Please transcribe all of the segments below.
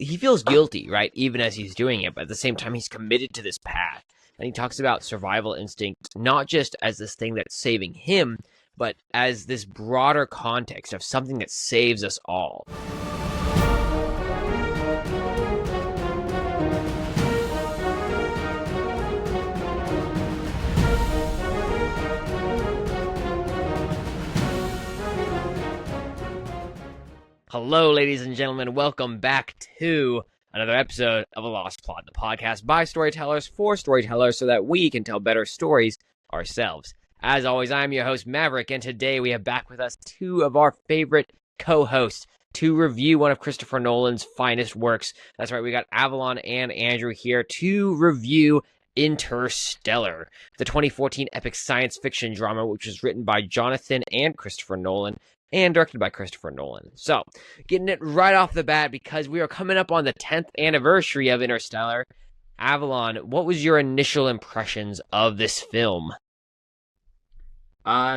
he feels guilty, right? Even as he's doing it, but at the same time, he's committed to this path. And he talks about survival instinct, not just as this thing that's saving him, but as this broader context of something that saves us all. Hello, ladies and gentlemen. Welcome back to another episode of A Lost Plot, the podcast by storytellers for storytellers so that we can tell better stories ourselves. As always, I'm your host, Maverick, and today we have back with us two of our favorite co-hosts to review one of Christopher Nolan's finest works. That's right, we got Avalon and Andrew here to review Interstellar, the 2014 epic science fiction drama, which was written by Jonathan and Christopher Nolan, and directed by Christopher Nolan. So, getting it right off the bat, because we are coming up on the 10th anniversary of Interstellar. Avalon, what was your initial impressions of this film?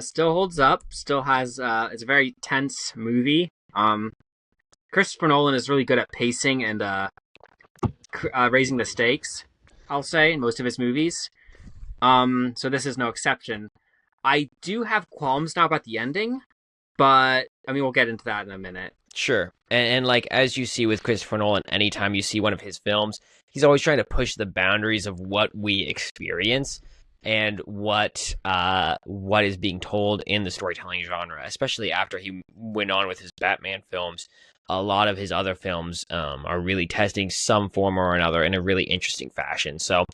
Still holds up. Still has, it's a very tense movie. Christopher Nolan is really good at pacing and, raising the stakes, I'll say, in most of his movies. So this is no exception. I do have qualms now about the ending, but, I mean, we'll get into that in a minute. Sure. And like, as you see with Christopher Nolan, anytime you see one of his films, he's always trying to push the boundaries of what we experience and what is being told in the storytelling genre, especially after he went on with his Batman films. A lot of his other films are really testing some form or another in a really interesting fashion. So,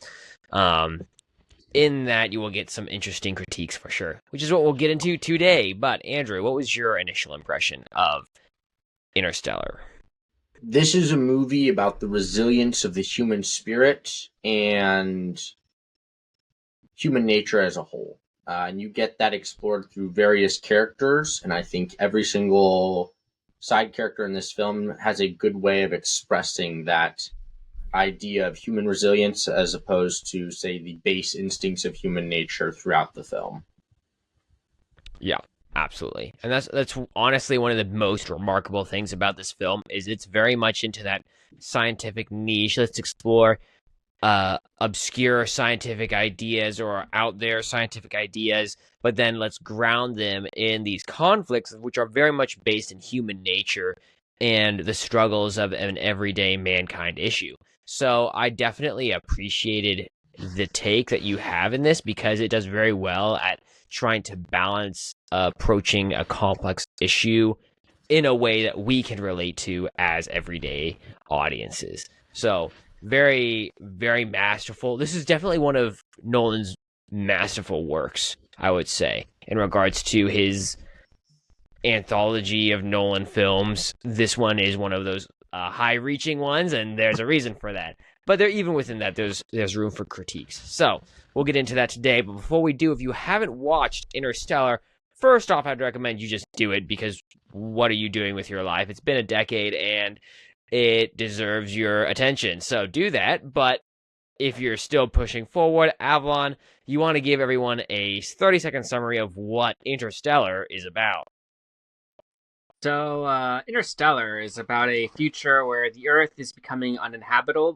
in that, you will get some interesting critiques for sure, which is what we'll get into today. But, Andrew, what was your initial impression of Interstellar? This is a movie about the resilience of the human spirit and human nature as a whole. And you get that explored through various characters, and I think every single side character in this film has a good way of expressing that idea of human resilience as opposed to, say, the base instincts of human nature throughout the film. Yeah, absolutely. And that's honestly one of the most remarkable things about this film is it's very much into that scientific niche. Let's explore obscure scientific ideas or out there scientific ideas, but then let's ground them in these conflicts, which are very much based in human nature and the struggles of an everyday mankind issue. So I definitely appreciated the take that you have in this because it does very well at trying to balance approaching a complex issue in a way that we can relate to as everyday audiences. So very, very masterful. This is definitely one of Nolan's masterful works, I would say, in regards to his anthology of Nolan films. This one is one of those high-reaching ones, and there's a reason for that. But even within that, there's room for critiques. So we'll get into that today. But before we do, if you haven't watched Interstellar, first off, I'd recommend you just do it because what are you doing with your life? It's been a decade, and it deserves your attention. So do that. But if you're still pushing forward, Avalon, you want to give everyone a 30-second summary of what Interstellar is about. So, Interstellar is about a future where the Earth is becoming uninhabitable,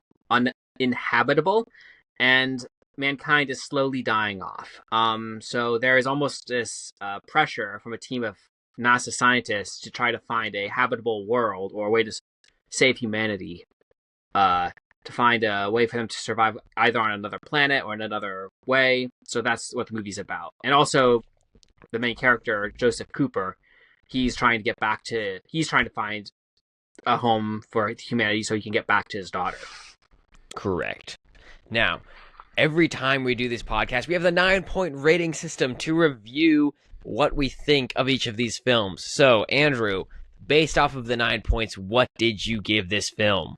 and mankind is slowly dying off. So there is almost this pressure from a team of NASA scientists to try to find a habitable world or a way to save humanity, to find a way for them to survive either on another planet or in another way. So that's what the movie's about. And also, the main character, Joseph Cooper, he's trying to find a home for humanity so he can get back to his daughter. Correct. Now, every time we do this podcast, we have the 9-point rating system to review what we think of each of these films. So, Andrew, based off of the 9 points, what did you give this film?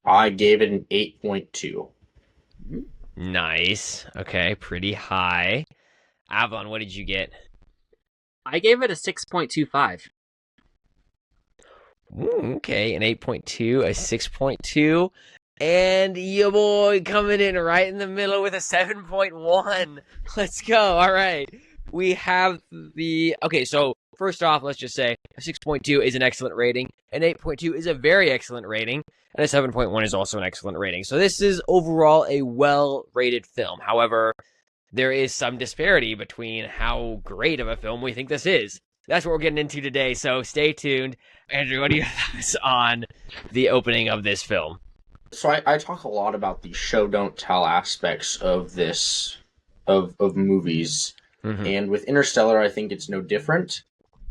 I gave it an 8.2. Nice. Okay, pretty high. Avalon, what did you get? I gave it a 6.25. Okay, an 8.2, a 6.2, and your boy coming in right in the middle with a 7.1. Let's go. All right. We have okay, so first off, let's just say a 6.2 is an excellent rating, an 8.2 is a very excellent rating, and a 7.1 is also an excellent rating. So this is overall a well-rated film. However, there is some disparity between how great of a film we think this is. That's what we're getting into today, so stay tuned. Andrew, what are your thoughts on the opening of this film? So I talk a lot about the show don't tell aspects of this of movies. Mm-hmm. And with Interstellar, I think it's no different.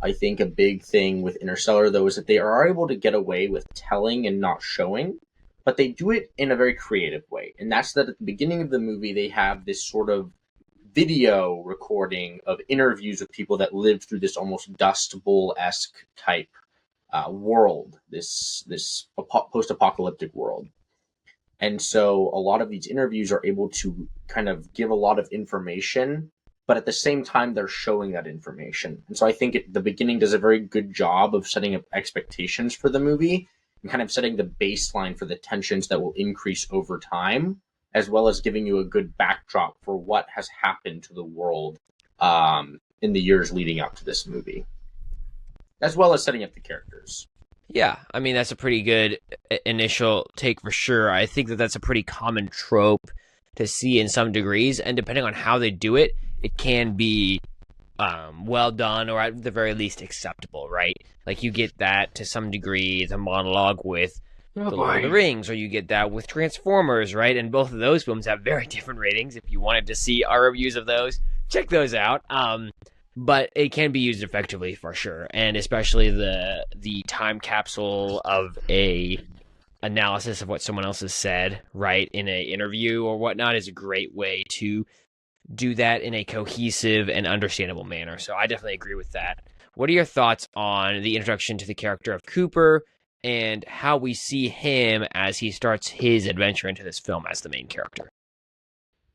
I think a big thing with Interstellar, though, is that they are able to get away with telling and not showing, but they do it in a very creative way. And that's that at the beginning of the movie, they have this sort of video recording of interviews with people that lived through this almost Dust Bowl-esque type world, this post-apocalyptic world. And so a lot of these interviews are able to kind of give a lot of information, but at the same time, they're showing that information. And so I think the beginning does a very good job of setting up expectations for the movie and kind of setting the baseline for the tensions that will increase over time, as well as giving you a good backdrop for what has happened to the world in the years leading up to this movie, as well as setting up the characters. Yeah, I mean, that's a pretty good initial take for sure. I think that that's a pretty common trope to see in some degrees, and depending on how they do it, it can be well done, or at the very least acceptable, right? Like, you get that to some degree, the monologue with The Lord of the Rings, or you get that with Transformers, right? And both of those films have very different ratings. If you wanted to see our reviews of those, check those out. But it can be used effectively for sure, and especially the time capsule of a analysis of what someone else has said, right, in an interview or whatnot, is a great way to do that in a cohesive and understandable manner. So I definitely agree with that. What are your thoughts on the introduction to the character of Cooper and how we see him as he starts his adventure into this film as the main character?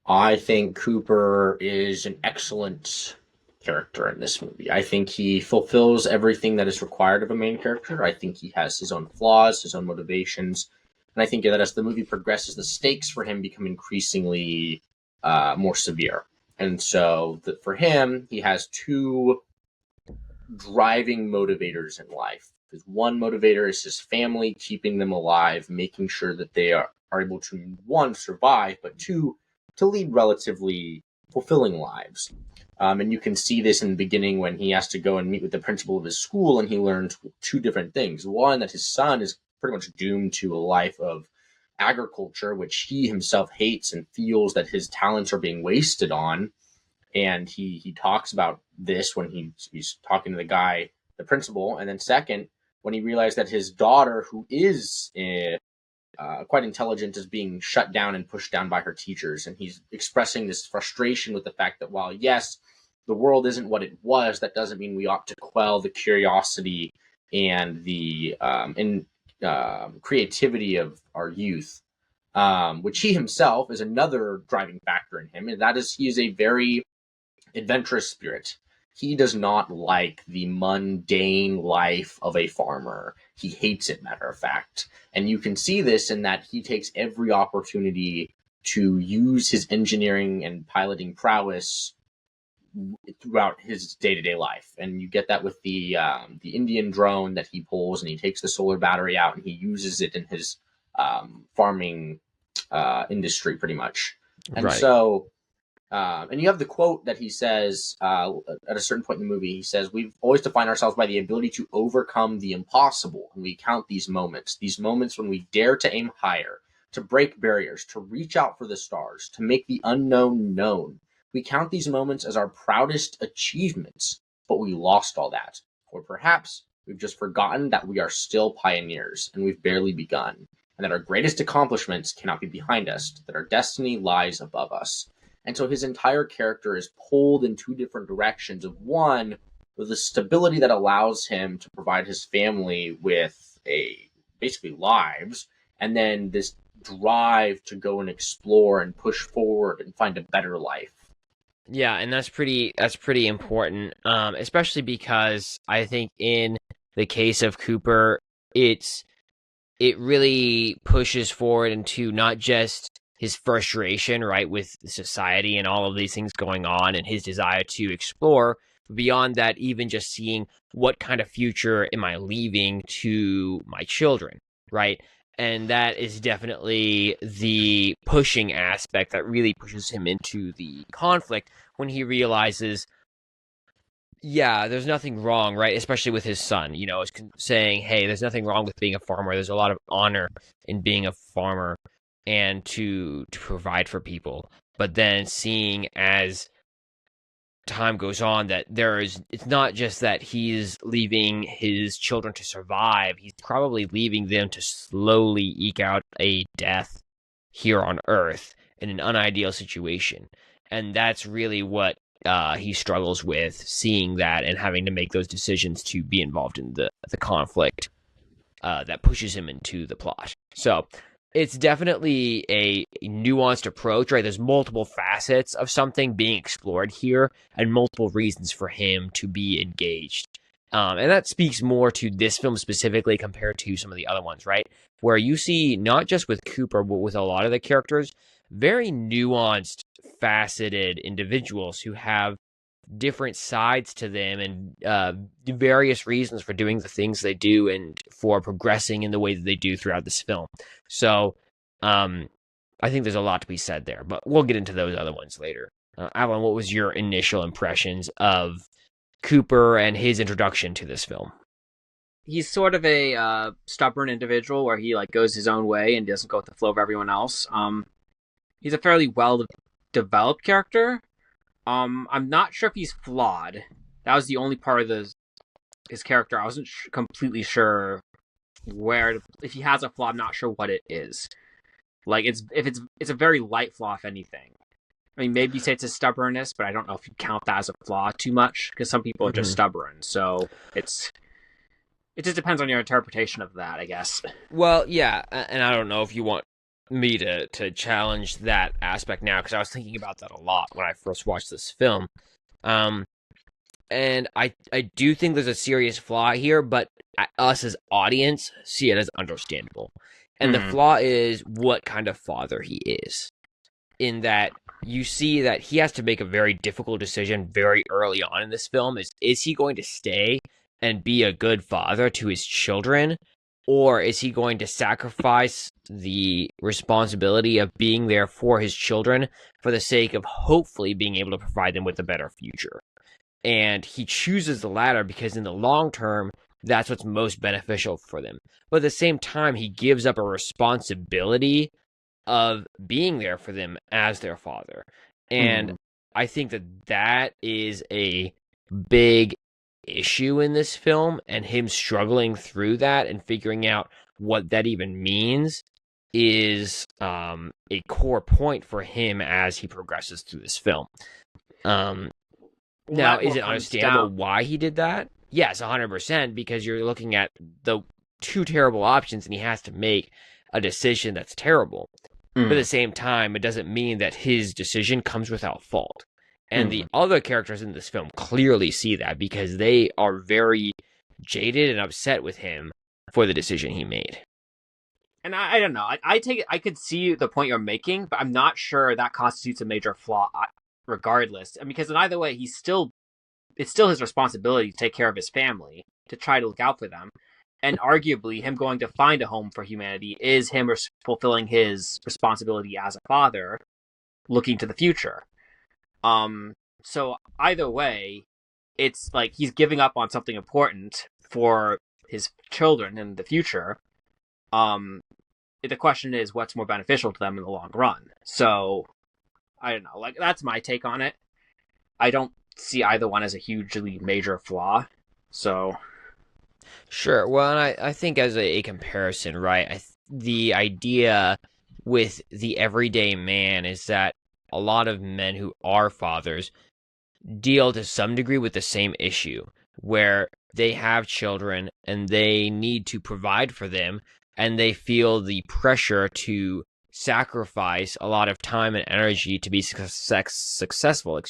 I think Cooper is an excellent character in this movie. I think he fulfills everything that is required of a main character. I think he has his own flaws, his own motivations, and I think that as the movie progresses, the stakes for him become increasingly more severe. And so for him, he has two driving motivators in life. His one motivator is his family, keeping them alive, making sure that they are able to, one, survive, but two, to lead relatively fulfilling lives. And you can see this in the beginning when he has to go and meet with the principal of his school, and he learns two different things. One, that his son is pretty much doomed to a life of agriculture, which he himself hates and feels that his talents are being wasted on. And he talks about this when he's talking to the principal. And then second, when he realized that his daughter, who is quite intelligent, is being shut down and pushed down by her teachers. And he's expressing this frustration with the fact that while, yes, the world isn't what it was, that doesn't mean we ought to quell the curiosity and the creativity of our youth, which he himself is another driving factor in him. And that is, he is a very adventurous spirit. He does not like the mundane life of a farmer. He hates it, matter of fact. And you can see this in that he takes every opportunity to use his engineering and piloting prowess throughout his day-to-day life. And you get that with the Indian drone that he pulls, and he takes the solar battery out and he uses it in his farming industry pretty much. And Right. so and you have the quote that he says at a certain point in the movie. He says, "We've always defined ourselves by the ability to overcome the impossible, and we count these moments when we dare to aim higher, to break barriers, to reach out for the stars, to make the unknown known. We count these moments as our proudest achievements, but we lost all that. Or perhaps we've just forgotten that we are still pioneers, and we've barely begun, and that our greatest accomplishments cannot be behind us, that our destiny lies above us." And so his entire character is pulled in two different directions. Of one, with the stability that allows him to provide his family with basically lives, and then this drive to go and explore and push forward and find a better life. Yeah, and that's pretty important, especially because I think in the case of Cooper, it really pushes forward into not just his frustration, right, with society and all of these things going on and his desire to explore, Beyond that, even just seeing what kind of future am I leaving to my children, right? And that is definitely the pushing aspect that really pushes him into the conflict when he realizes, yeah, there's nothing wrong, right? Especially with his son, is saying, hey, there's nothing wrong with being a farmer. There's a lot of honor in being a farmer and to provide for people. But then seeing as time goes on that it's not just that he's leaving his children to survive, he's probably leaving them to slowly eke out a death here on Earth in an unideal situation. And that's really what he struggles with, seeing that and having to make those decisions to be involved in the conflict that pushes him into the plot. So it's definitely a nuanced approach, right? There's multiple facets of something being explored here and multiple reasons for him to be engaged. And that speaks more to this film specifically compared to some of the other ones, right? Where you see, not just with Cooper, but with a lot of the characters, very nuanced, faceted individuals who have different sides to them and various reasons for doing the things they do and for progressing in the way that they do throughout this film. So I think there's a lot to be said there, but we'll get into those other ones later. Alan, what was your initial impressions of Cooper and his introduction to this film? He's sort of a stubborn individual where he goes his own way and doesn't go with the flow of everyone else. He's a fairly well developed character. I'm not sure if he's flawed. That was the only part of his character I wasn't completely sure if he has a flaw. I'm not sure what it is. It's a very light flaw, if anything. I mean, maybe you say it's a stubbornness, but I don't know if you count that as a flaw too much because some people are just stubborn. So it just depends on your interpretation of that, I guess. Well, yeah, and I don't know if you want me to challenge that aspect now, because I was thinking about that a lot when I first watched this film. And I do think there's a serious flaw here, but us as audience see it as understandable. And the flaw is what kind of father he is. In that you see that he has to make a very difficult decision very early on in this film. Is he going to stay and be a good father to his children? Or is he going to sacrifice the responsibility of being there for his children for the sake of hopefully being able to provide them with a better future? And he chooses the latter because in the long term, that's what's most beneficial for them. But at the same time, he gives up a responsibility of being there for them as their father. And I think that is a big issue in this film, and him struggling through that and figuring out what that even means is a core point for him as he progresses through this film. Now, is it understandable why he did that? Yes, 100%, because you're looking at the two terrible options and he has to make a decision that's terrible. But at the same time, it doesn't mean that his decision comes without fault. And the other characters in this film clearly see that because they are very jaded and upset with him for the decision he made. And I don't know. I could see the point you're making, but I'm not sure that constitutes a major flaw regardless. I mean, because in either way, it's still his responsibility to take care of his family, to try to look out for them. And arguably, him going to find a home for humanity is him fulfilling his responsibility as a father, looking to the future. So either way, it's like he's giving up on something important for his children in the future. The question is what's more beneficial to them in the long run. So I don't know, that's my take on it. I don't see either one as a hugely major flaw. So sure. Well, and I think as a comparison, right, the idea with the everyday man is that a lot of men who are fathers deal to some degree with the same issue, where they have children and they need to provide for them, and they feel the pressure to sacrifice a lot of time and energy to be successful,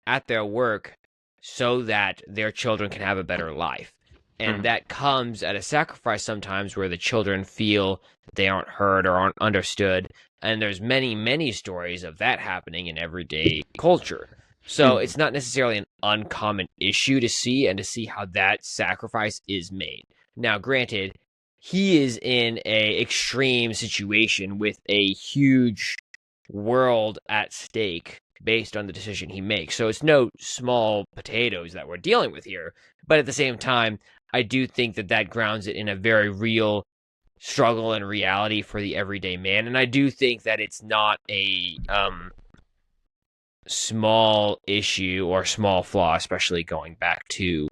at their work so that their children can have a better life. And that comes at a sacrifice sometimes where the children feel that they aren't heard or aren't understood. And there's many, many stories of that happening in everyday culture. So it's not necessarily an uncommon issue to see and to see how that sacrifice is made. Now, granted, he is in a extreme situation with a huge world at stake based on the decision he makes. So it's no small potatoes that we're dealing with here. But at the same time, I do think that that grounds it in a very real struggle and reality for the everyday man. And I do think that it's not a small issue or small flaw, especially going back to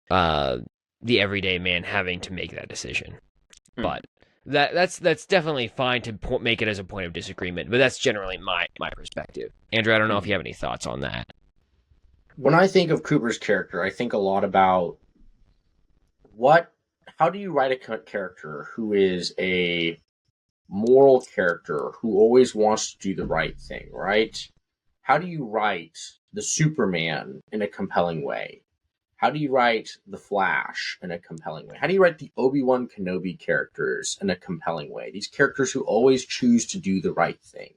the everyday man having to make that decision. But that's definitely fine to make it as a point of disagreement. But that's generally my perspective. Andrew, I don't know if you have any thoughts on that. When I think of Cooper's character, I think a lot about how do you write a character who is a moral character who always wants to do the right thing, right? How do you write the Superman in a compelling way? How do you write the Flash in a compelling way? How do you write the Obi-Wan Kenobi characters in a compelling way? These characters who always choose to do the right thing.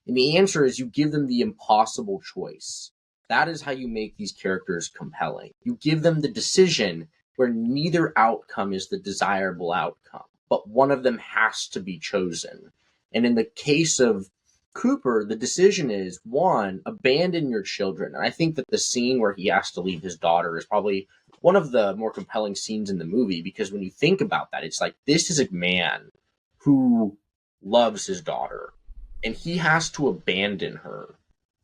And the answer is you give them the impossible choice. That is how you make these characters compelling. You give them the decision where neither outcome is the desirable outcome, but one of them has to be chosen. And in the case of Cooper, the decision is, one, abandon your children. And I think that the scene where he has to leave his daughter is probably one of the more compelling scenes in the movie, because when you think about that, it's like, this is a man who loves his daughter, and he has to abandon her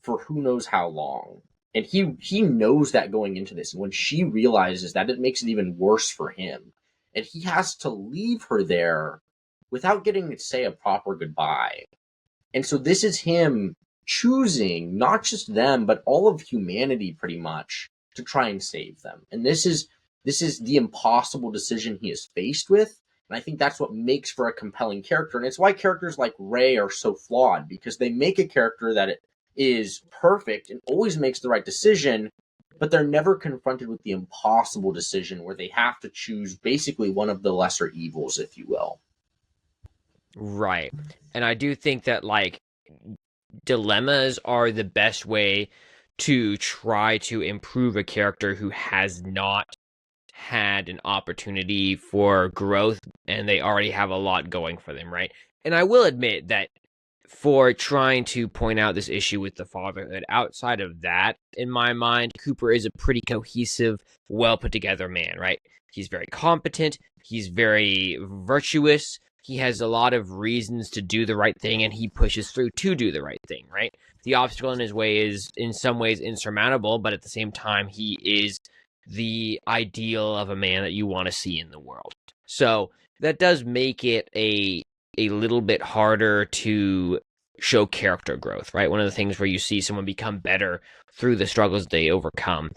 for who knows how long. And he knows that going into this. And when she realizes that, it makes it even worse for him. And he has to leave her there without getting to say a proper goodbye. And so this is him choosing not just them, but all of humanity pretty much to try and save them. And this is the impossible decision he is faced with. And I think that's what makes for a compelling character. And it's why characters like Rey are so flawed, because they make a character that is perfect and always makes the right decision, but they're never confronted with the impossible decision where they have to choose basically one of the lesser evils, if you will. Right. And I do think that, like, dilemmas are the best way to try to improve a character who has not had an opportunity for growth and they already have a lot going for them, right? And I will admit that for trying to point out this issue with the fatherhood, outside of that, in my mind, Cooper is a pretty cohesive, well put together man, right? He's very competent, he's very virtuous, he has a lot of reasons to do the right thing, and he pushes through to do the right thing, right? The obstacle in his way is in some ways insurmountable, but at the same time, he is the ideal of a man that you want to see in the world. So that does make it a little bit harder to show character growth, right? One of the things where you see someone become better through the struggles they overcome.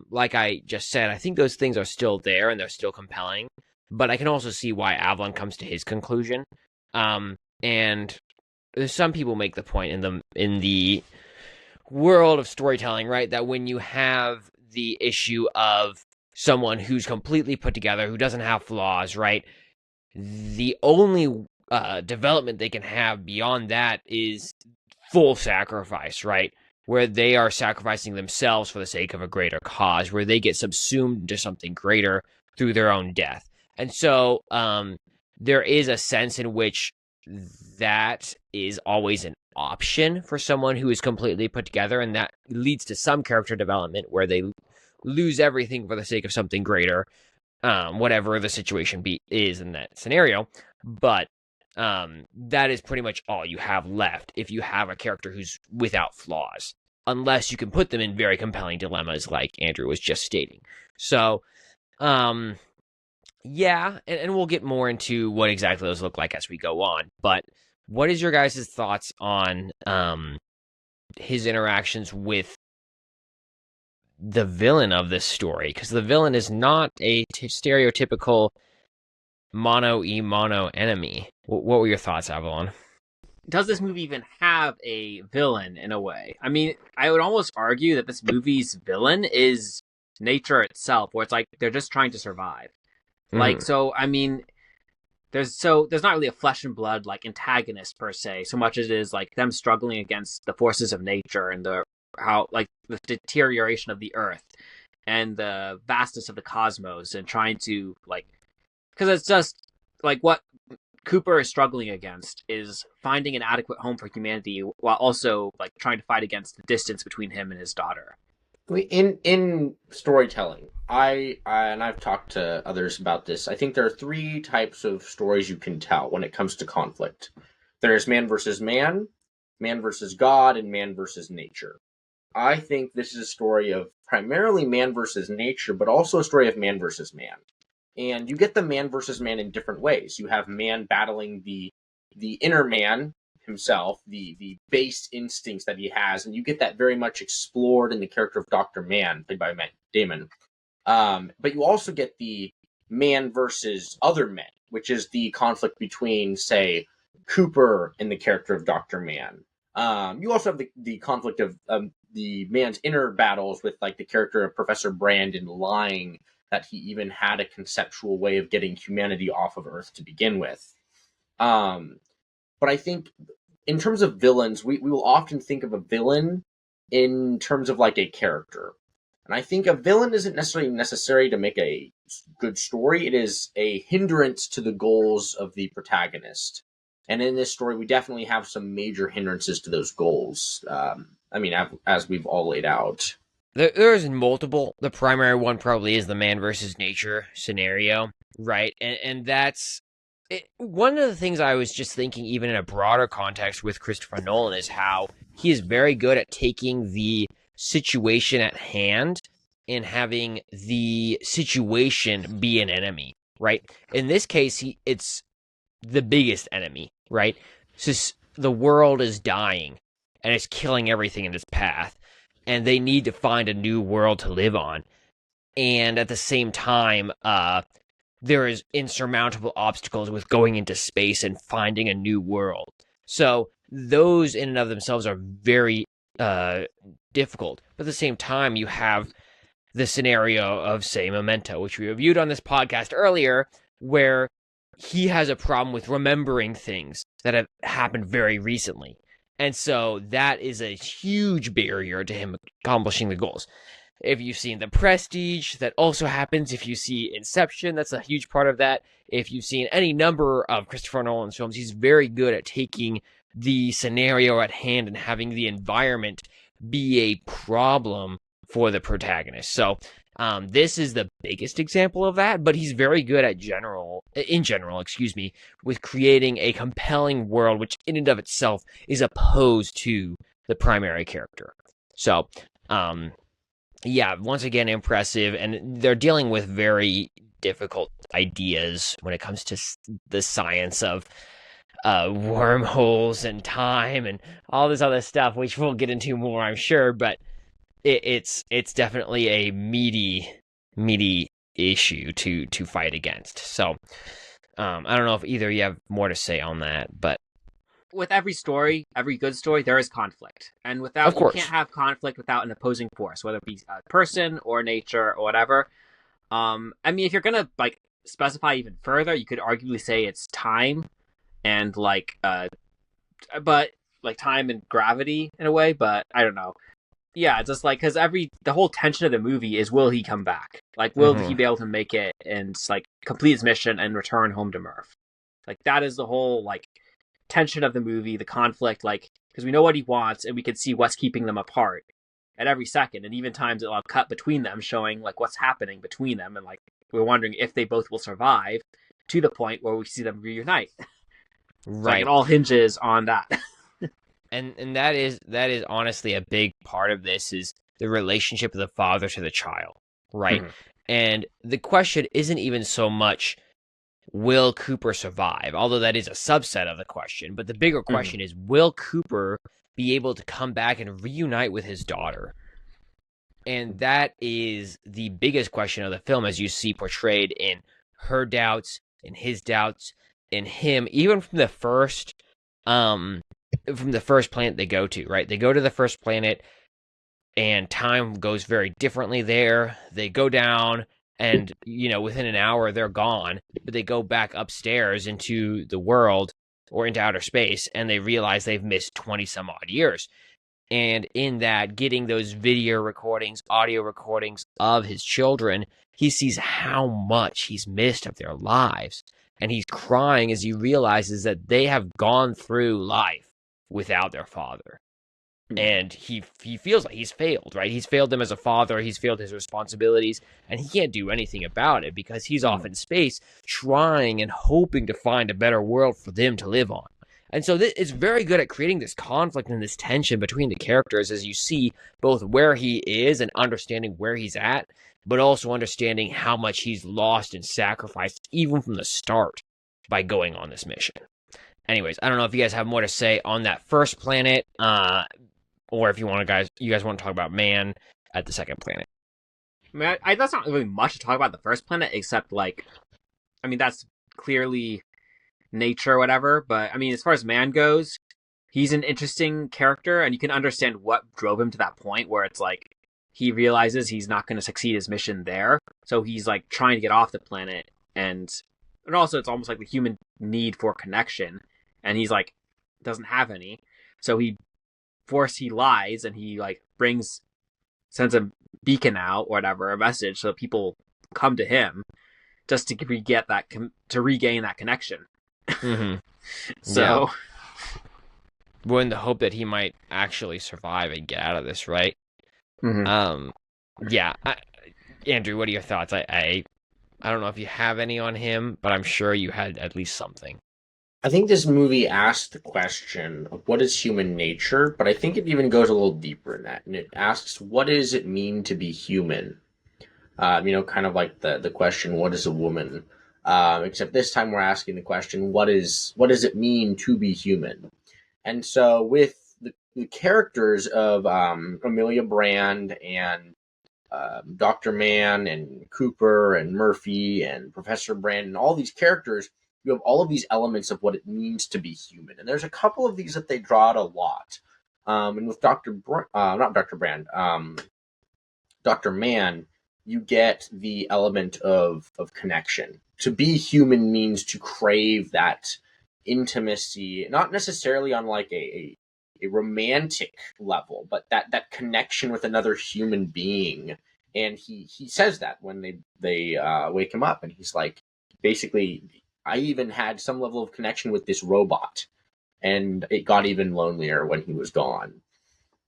Like I just said, I think those things are still there and they're still compelling, but I can also see why Avalon comes to his conclusion. And some people make the point in the world of storytelling, right, that when you have the issue of someone who's completely put together, who doesn't have flaws, right, the only development they can have beyond that is full sacrifice, right? Where they are sacrificing themselves for the sake of a greater cause, where they get subsumed into something greater through their own death. And so there is a sense in which that is always an option for someone who is completely put together, and that leads to some character development where they lose everything for the sake of something greater, whatever the situation is in that scenario. But that is pretty much all you have left if you have a character who's without flaws, unless you can put them in very compelling dilemmas like Andrew was just stating. So, yeah, and we'll get more into what exactly those look like as we go on. But what is your guys' thoughts on his interactions with the villain of this story? Because the villain is not a stereotypical mono enemy. What were your thoughts, Avalon? Does this movie even have a villain in a way? I mean, I would almost argue that this movie's villain is nature itself, where it's like they're just trying to survive. Like, so, I mean, there's not really a flesh and blood like antagonist per se, so much as it is like them struggling against the forces of nature and how like the deterioration of the Earth and the vastness of the cosmos, and trying to like, because it's just like what Cooper is struggling against is finding an adequate home for humanity while also like trying to fight against the distance between him and his daughter. In storytelling, and I've talked to others about this. I think there are three types of stories you can tell when it comes to conflict. There's man versus man, man versus God, and man versus nature. I think this is a story of primarily man versus nature, but also a story of man versus man. And you get the man versus man in different ways. You have man battling the inner man himself, the base instincts that he has, and you get that very much explored in the character of Dr. Mann, played by Damon. But you also get the man versus other men, which is the conflict between, say, Cooper and the character of Dr. Mann. You also have the conflict of the man's inner battles with like the character of Professor Brandon lying that he even had a conceptual way of getting humanity off of Earth to begin with. But I think in terms of villains, we will often think of a villain in terms of like a character. And I think a villain isn't necessarily necessary to make a good story. It is a hindrance to the goals of the protagonist. And in this story, we definitely have some major hindrances to those goals. As we've all laid out. There's multiple. The primary one probably is the man versus nature scenario, right? And that's it. One of the things I was just thinking, even in a broader context with Christopher Nolan, is how he is very good at taking the situation at hand and having the situation be an enemy, right? In this case, it's the biggest enemy, right? So the world is dying and it's killing everything in its path, and they need to find a new world to live on. And at the same time, there is insurmountable obstacles with going into space and finding a new world. So those in and of themselves are very difficult. But at the same time, you have the scenario of, say, Memento, which we reviewed on this podcast earlier, where he has a problem with remembering things that have happened very recently. And so that is a huge barrier to him accomplishing the goals. If you've seen The Prestige, that also happens. If you see Inception, that's a huge part of that. If you've seen any number of Christopher Nolan's films, he's very good at taking the scenario at hand and having the environment be a problem for the protagonist. So this is the biggest example of that, but he's very good in general, with creating a compelling world, which in and of itself is opposed to the primary character. So, yeah, once again, impressive, and they're dealing with very difficult ideas when it comes to the science of wormholes and time and all this other stuff, which we'll get into more, I'm sure, but it's definitely a meaty issue to fight against. So I don't know if either you have more to say on that, but with every story, every good story, there is conflict, and you can't have conflict without an opposing force, whether it be a person or nature or whatever. If you're gonna like specify even further, you could arguably say it's time and but time and gravity in a way. But I don't know. Yeah, just like because the whole tension of the movie is, will he come back? Like, will he be able to make it and like complete his mission and return home to Murph? Like that is the whole like tension of the movie, the conflict. Like because we know what he wants and we can see what's keeping them apart at every second, and even times it'll have cut between them, showing like what's happening between them, and like we're wondering if they both will survive to the point where we see them reunite. Right, so, like, it all hinges on that. And that is honestly a big part of this, is the relationship of the father to the child, right? Mm-hmm. And the question isn't even so much, will Cooper survive? Although that is a subset of the question. But the bigger question is, will Cooper be able to come back and reunite with his daughter? And that is the biggest question of the film, as you see portrayed in her doubts, in his doubts, in him, even from the first planet they go to, right? They go to the first planet and time goes very differently there. They go down and, within an hour they're gone, but they go back upstairs into the world or into outer space and they realize they've missed 20 some odd years. And in that, getting those video recordings, audio recordings of his children, he sees how much he's missed of their lives. And he's crying as he realizes that they have gone through life without their father. And he feels like he's failed, right? He's failed them as a father. He's failed his responsibilities, and he can't do anything about it because he's off in space trying and hoping to find a better world for them to live on. And so it's very good at creating this conflict and this tension between the characters as you see both where he is and understanding where he's at, but also understanding how much he's lost and sacrificed even from the start by going on this mission. Anyways, I don't know if you guys have more to say on that first planet, or if you guys want to talk about Mann at the second planet. I mean, that's not really much to talk about the first planet, except that's clearly nature or whatever. But I mean, as far as Mann goes, he's an interesting character, and you can understand what drove him to that point where it's like he realizes he's not going to succeed his mission there, so he's like trying to get off the planet, and also it's almost like the human need for connection, and he's like doesn't have any, so he lies, and he like sends a beacon out or whatever, a message, so people come to him just to regain that connection. Mm-hmm. So, well, in the hope that he might actually survive and get out of this, right? mm-hmm. Yeah. Andrew, what are your thoughts? I don't know if you have any on him, but I'm sure you had at least something. I think this movie asks the question of what is human nature, but I think it even goes a little deeper in that. And it asks, what does it mean to be human? Kind of like the question, what is a woman? Except this time we're asking the question, what does it mean to be human? And so with the characters of Amelia Brand and Dr. Mann and Cooper and Murphy and Professor Brand and all these characters, you have all of these elements of what it means to be human. And there's a couple of these that they draw out a lot. And with Dr. Mann, you get the element of connection. To be human means to crave that intimacy, not necessarily on like a romantic level, but that connection with another human being. And he says that when they wake him up, and he's like, basically, I even had some level of connection with this robot, and it got even lonelier when he was gone.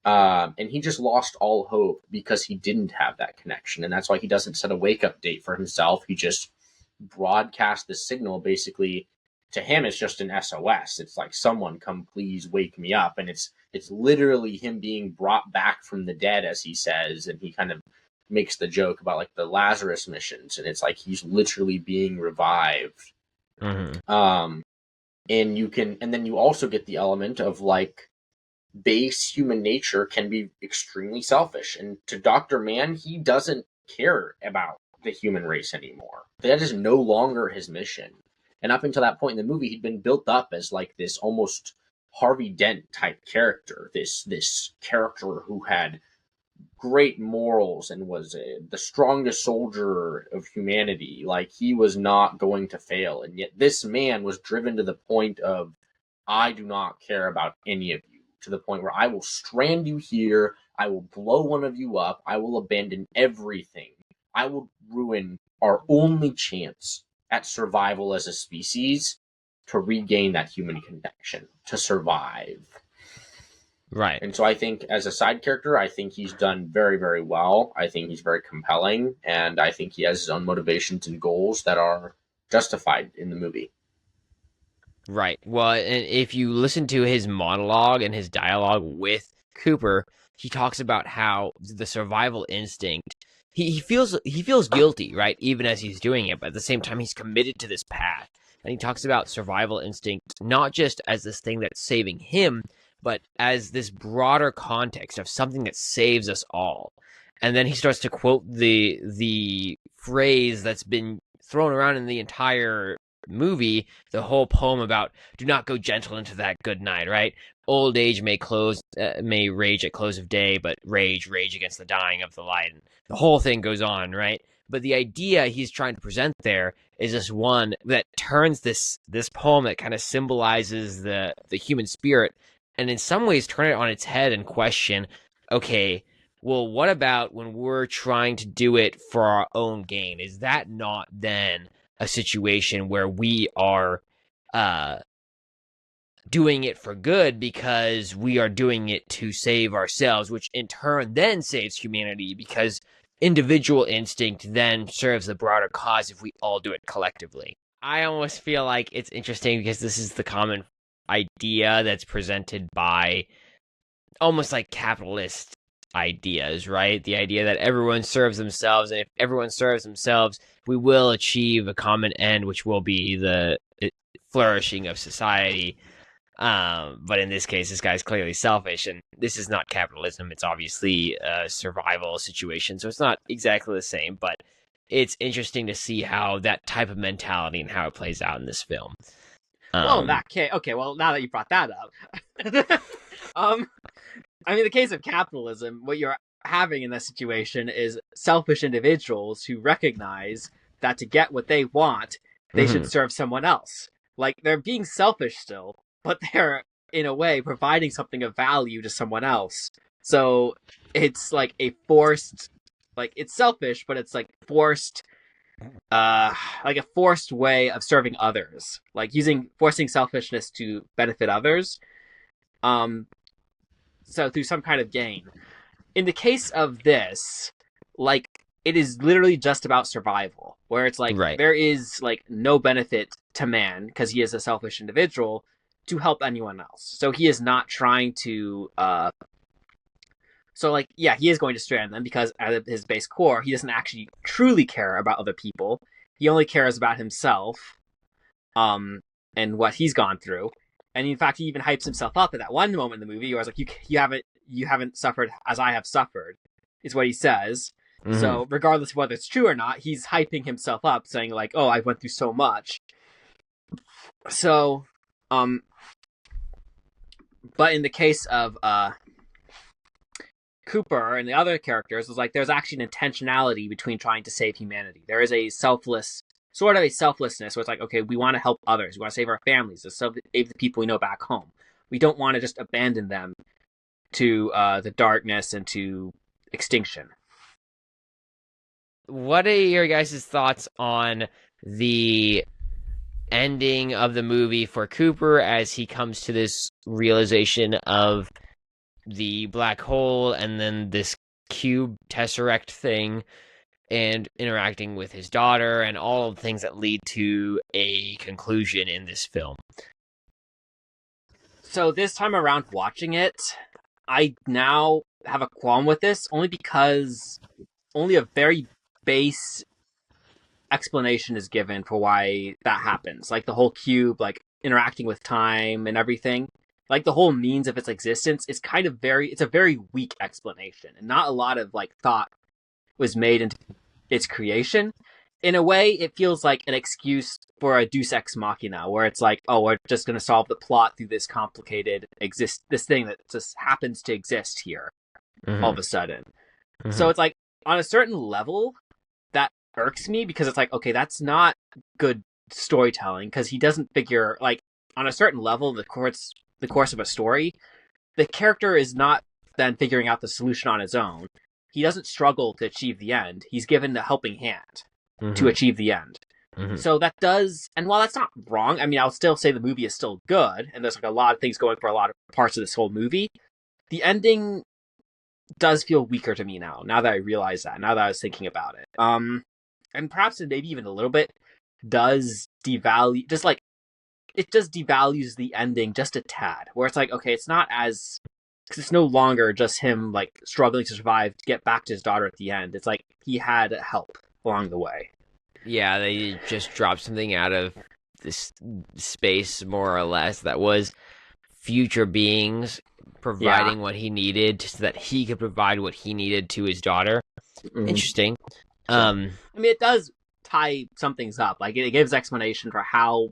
And he just lost all hope because he didn't have that connection. And that's why he doesn't set a wake-up date for himself. He just broadcasts the signal. Basically, to him, it's just an SOS. It's like, someone come please wake me up. And it's literally him being brought back from the dead, as he says. And he kind of makes the joke about like the Lazarus missions. And it's like he's literally being revived. Mm-hmm. And then you also get the element of like base human nature can be extremely selfish. And to Dr. Mann, he doesn't care about the human race anymore. That is no longer his mission. And up until that point in the movie, he'd been built up as like this almost Harvey Dent type character, this character who had great morals and was the strongest soldier of humanity. Like, he was not going to fail. And yet this man was driven to the point of, I do not care about any of you, to the point where I will strand you here, I will blow one of you up, I will abandon everything, I will ruin our only chance at survival as a species to regain that human connection, to survive. Right. And so I think as a side character, I think he's done very, very well. I think he's very compelling, and I think he has his own motivations and goals that are justified in the movie. Right. Well, and if you listen to his monologue and his dialogue with Cooper, he talks about how the survival instinct, he feels guilty, right? Even as he's doing it, but at the same time, he's committed to this path. And he talks about survival instinct, not just as this thing that's saving him, but as this broader context of something that saves us all. And then he starts to quote the phrase that's been thrown around in the entire movie, the whole poem about do not go gentle into that good night, right? Old age may rage at close of day, but rage against the dying of the light. And the whole thing goes on, right? But the idea he's trying to present there is this one that turns this poem that kind of symbolizes the human spirit and in some ways turn it on its head and question, okay, well, what about when we're trying to do it for our own gain? Is that not then a situation where we are doing it for good because we are doing it to save ourselves, which in turn then saves humanity because individual instinct then serves the broader cause if we all do it collectively. I almost feel like it's interesting because this is the common idea that's presented by almost like capitalist ideas, right? The idea that everyone serves themselves, and if everyone serves themselves, we will achieve a common end, which will be the flourishing of society. But in this case, this guy's clearly selfish, and this is not capitalism. It's obviously a survival situation, so it's not exactly the same, but it's interesting to see how that type of mentality and how it plays out in this film. Well, in that case, okay, well, now that you brought that up, I mean, the case of capitalism, what you're having in this situation is selfish individuals who recognize that to get what they want, they should serve someone else. Like, they're being selfish still, but they're, in a way, providing something of value to someone else. So it's like a forced, like, it's selfish, but it's like forced, like a forced way of serving others. Like forcing selfishness to benefit others. So through some kind of gain. In the case of this, like, it is literally just about survival, where it's like, Right. there is like no benefit to man because he is a selfish individual to help anyone else. So he is not trying to so like, yeah, he is going to strand them because at his base core, he doesn't actually truly care about other people. He only cares about himself, and what he's gone through. And in fact, he even hypes himself up at that one moment in the movie where it's like, you haven't suffered as I have suffered, is what he says. Mm-hmm. So regardless of whether it's true or not, he's hyping himself up, saying like, oh, I went through so much. So, but in the case of Cooper and the other characters, is like, there's actually an intentionality between trying to save humanity. There is a sort of a selflessness where it's like, okay, we want to help others. We want to save our families, to save the people we know back home. We don't want to just abandon them to the darkness and to extinction. What are your guys' thoughts on the ending of the movie for Cooper as he comes to this realization of the black hole and then this cube Tesseract thing and interacting with his daughter and all of the things that lead to a conclusion in this film? So this time around watching it, I now have a qualm with this only because only a very base explanation is given for why that happens. Like the whole cube, like interacting with time and everything. Like the whole means of its existence is kind of it's a very weak explanation, and not a lot of like thought was made into its creation. In a way, it feels like an excuse for a Deus Ex Machina, where it's like, oh, we're just going to solve the plot through this complicated this thing that just happens to exist here all of a sudden. So it's like, on a certain level, that irks me because it's like, okay, that's not good storytelling because he doesn't figure, like, on a certain level, the course of a story, the character is not then figuring out the solution on his own. He doesn't struggle to achieve the end. He's given the helping hand to achieve the end. So that does, and while that's not wrong, I mean, I'll still say the movie is still good, and there's like a lot of things going for a lot of parts of this whole movie. The ending does feel weaker to me now that I realize that, now that I was thinking about it. And perhaps maybe even a little bit does devalue, just like, it just devalues the ending just a tad, where it's like, okay, it's not as, because it's no longer just him like struggling to survive to get back to his daughter at the end. It's like he had help along the way. Yeah, they just dropped something out of this space, more or less, that was future beings providing what he needed so that he could provide what he needed to his daughter. Interesting. I mean, it does tie some things up. Like, it gives explanation for how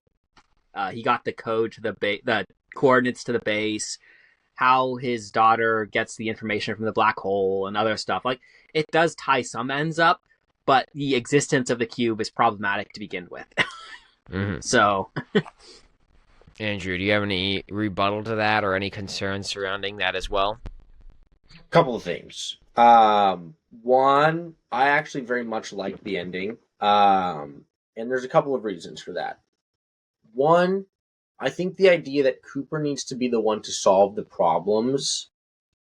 he got the code to the coordinates to the base, how his daughter gets the information from the black hole and other stuff. Like, it does tie some ends up, but the existence of the cube is problematic to begin with. So Andrew, do you have any rebuttal to that or any concerns surrounding that as well? Couple of things. One, I actually very much like the ending. And there's a couple of reasons for that. One, I think the idea that Cooper needs to be the one to solve the problems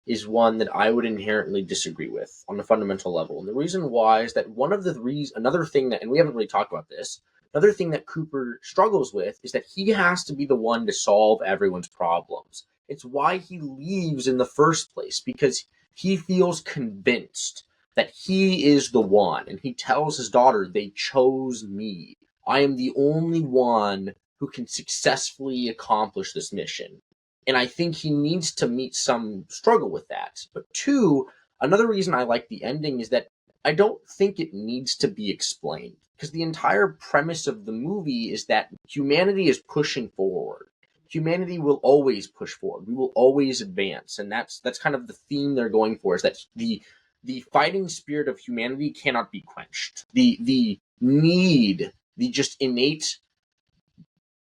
is one that I would inherently disagree with on a fundamental level. And the reason why is that another thing that, and we haven't really talked about this, another thing that Cooper struggles with is that he has to be the one to solve everyone's problems. It's why he leaves in the first place, because he feels convinced that he is the one. And he tells his daughter, they chose me. I am the only one who can successfully accomplish this mission. And I think he needs to meet some struggle with that. But two, another reason I like the ending is that I don't think it needs to be explained. Because the entire premise of the movie is that humanity is pushing forward. Humanity will always push forward. We will always advance. And that's kind of the theme they're going for, is that the fighting spirit of humanity cannot be quenched. The need, the just innate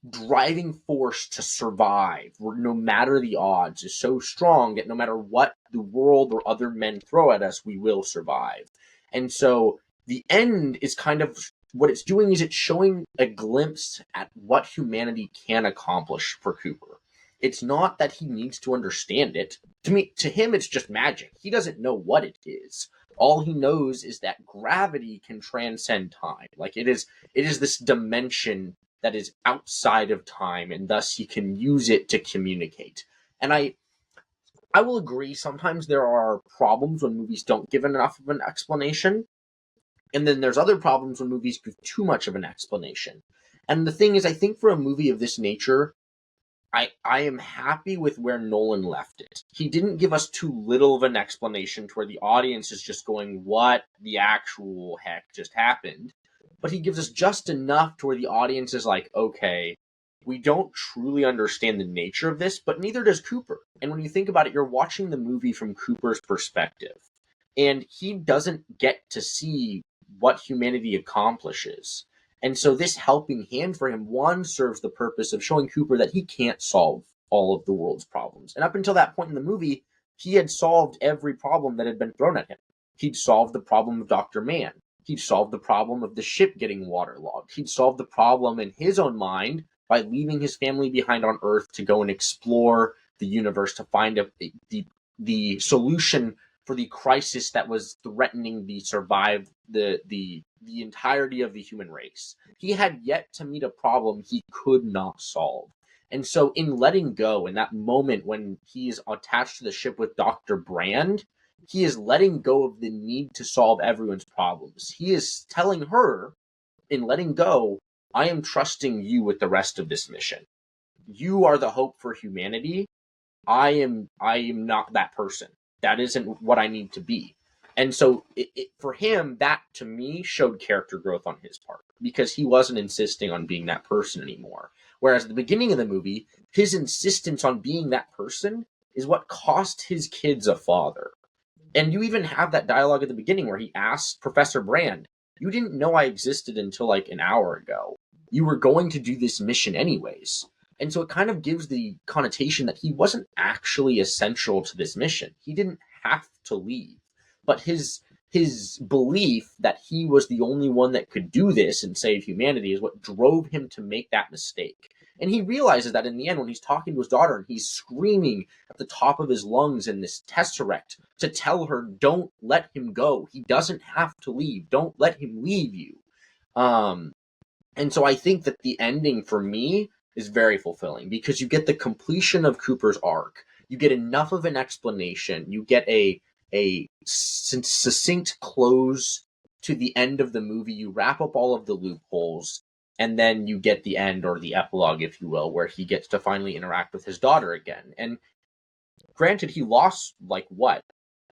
driving force to survive, no matter the odds, is so strong that no matter what the world or other men throw at us, we will survive. And so the end is kind of what it's doing, is it's showing a glimpse at what humanity can accomplish for Cooper. It's not that he needs to understand it. To him, it's just magic. He doesn't know what it is. All he knows is that gravity can transcend time. Like it is this dimension that is outside of time, and thus he can use it to communicate. And I will agree, sometimes there are problems when movies don't give enough of an explanation, and then there's other problems when movies give too much of an explanation. And the thing is, I think for a movie of this nature, I am happy with where Nolan left it. He didn't give us too little of an explanation to where the audience is just going, what the actual heck just happened? But he gives us just enough to where the audience is like, okay, we don't truly understand the nature of this, but neither does Cooper. And when you think about it, you're watching the movie from Cooper's perspective, and he doesn't get to see what humanity accomplishes. And so this helping hand for him, one, serves the purpose of showing Cooper that he can't solve all of the world's problems. And up until that point in the movie, he had solved every problem that had been thrown at him. He'd solved the problem of Dr. Mann. He'd solved the problem of the ship getting waterlogged. He'd solved the problem in his own mind by leaving his family behind on Earth to go and explore the universe to find the solution for the crisis that was threatening the entirety of the human race. He had yet to meet a problem he could not solve. And so in letting go, in that moment when he is attached to the ship with Dr. Brand, he is letting go of the need to solve everyone's problems. He is telling her, in letting go, I am trusting you with the rest of this mission. You are the hope for humanity. I am not that person. That isn't what I need to be. And so for him, that to me showed character growth on his part, because he wasn't insisting on being that person anymore. Whereas at the beginning of the movie, his insistence on being that person is what cost his kids a father. And you even have that dialogue at the beginning where he asks Professor Brand, you didn't know I existed until like an hour ago. You were going to do this mission anyways. And so it kind of gives the connotation that he wasn't actually essential to this mission. He didn't have to leave. But his belief that he was the only one that could do this and save humanity is what drove him to make that mistake. And he realizes that in the end when he's talking to his daughter and he's screaming at the top of his lungs in this Tesseract to tell her, don't let him go. He doesn't have to leave. Don't let him leave you. And so I think that the ending for me is very fulfilling, because you get the completion of Cooper's arc. You get enough of an explanation. You get a succinct close to the end of the movie. You wrap up all of the loopholes, and then you get the end, or the epilogue, if you will, where he gets to finally interact with his daughter again. And granted, he lost, 80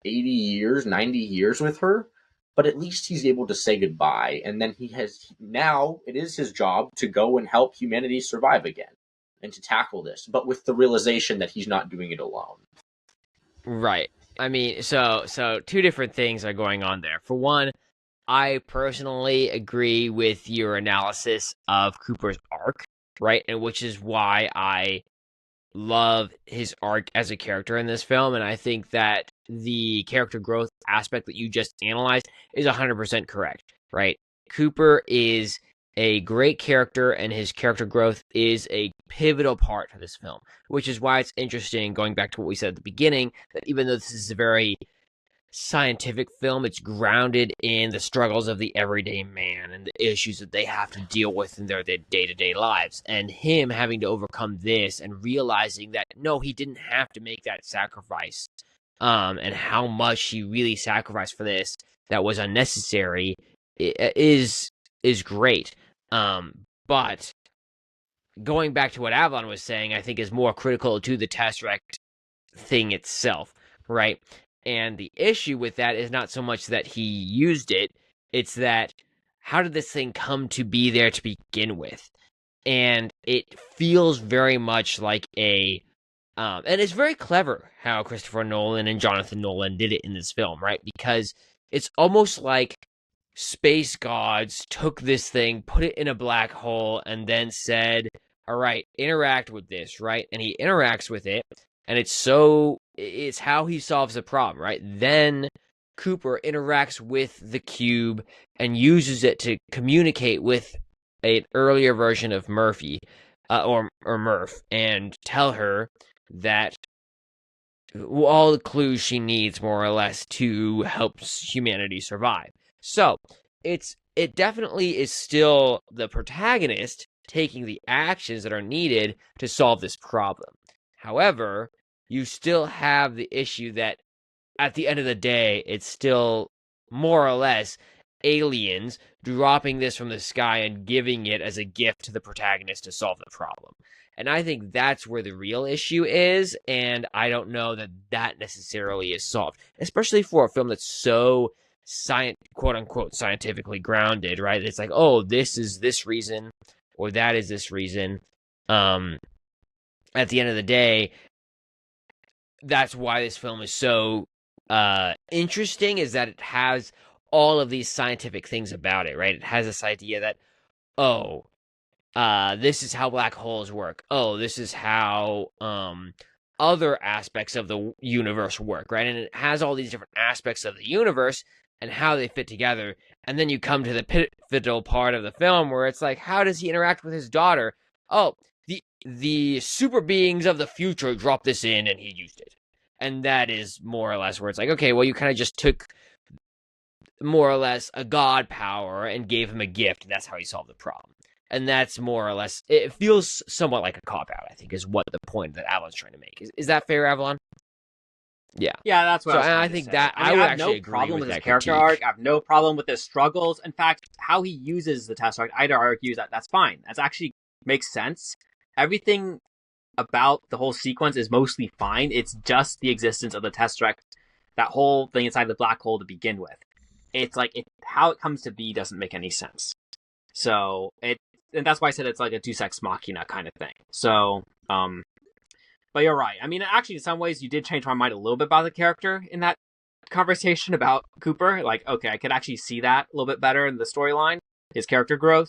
years, 90 years with her, but at least he's able to say goodbye. And then now it is his job to go and help humanity survive again and to tackle this, but with the realization that he's not doing it alone. Right. I mean, so two different things are going on there. For one, I personally agree with your analysis of Cooper's arc. right? And which is why I love his arc as a character in this film, and I think that the character growth aspect that you just analyzed is 100% correct, right? Cooper is a great character, and his character growth is a pivotal part of this film, which is why it's interesting, going back to what we said at the beginning, that even though this is a very scientific film, it's grounded in the struggles of the everyday man and the issues that they have to deal with in their day-to-day lives, and him having to overcome this and realizing that no, he didn't have to make that sacrifice, and how much he really sacrificed for this that was unnecessary is great. But going back to what Avalon was saying, I think is more critical to the Tesseract thing itself, right? And the issue with that is not so much that he used it, it's that how did this thing come to be there to begin with? And it feels very much like and it's very clever how Christopher Nolan and Jonathan Nolan did it in this film, right? Because it's almost like space gods took this thing, put it in a black hole, and then said, all right, interact with this, right? And he interacts with it, and it's how he solves the problem, right? Then Cooper interacts with the cube and uses it to communicate with an earlier version of Murphy, or Murph, and tell her that all the clues she needs, more or less, to help humanity survive. So it definitely is still the protagonist taking the actions that are needed to solve this problem. However, you still have the issue that at the end of the day, it's still more or less aliens dropping this from the sky and giving it as a gift to the protagonist to solve the problem. And I think that's where the real issue is, and I don't know that necessarily is solved, especially for a film that's so quote unquote scientifically grounded, right? It's like, oh, this is this reason or that is this reason. At the end of the day, that's why this film is so interesting, is that it has all of these scientific things about it, right? It has this idea that, oh, this is how black holes work. Oh, this is how other aspects of the universe work, right? And it has all these different aspects of the universe and how they fit together. And then you come to the pivotal part of the film where it's like, how does he interact with his daughter? Oh, the super beings of the future dropped this in and he used it. And that is more or less where it's like, okay, well, you kind of just took more or less a god power and gave him a gift, and that's how he solved the problem. And that's more or less, it feels somewhat like a cop-out, I think, is what the point that Avalon's trying to make. Is that fair, Avalon? Yeah. Yeah, that's what I think say. that I would actually have no problem with that his character critique. arc. I have no problem with his struggles. In fact, how he uses the Tesseract, I'd argue that that's fine. That's actually makes sense. Everything about the whole sequence is mostly fine. It's just the existence of the Tesseract, that whole thing inside the black hole to begin with. It's like how it comes to be doesn't make any sense. So and that's why I said it's like a Deus Ex Machina kind of thing. So, but you're right. I mean, actually, in some ways, you did change my mind a little bit about the character in that conversation about Cooper. Like, okay, I could actually see that a little bit better in the storyline, his character growth.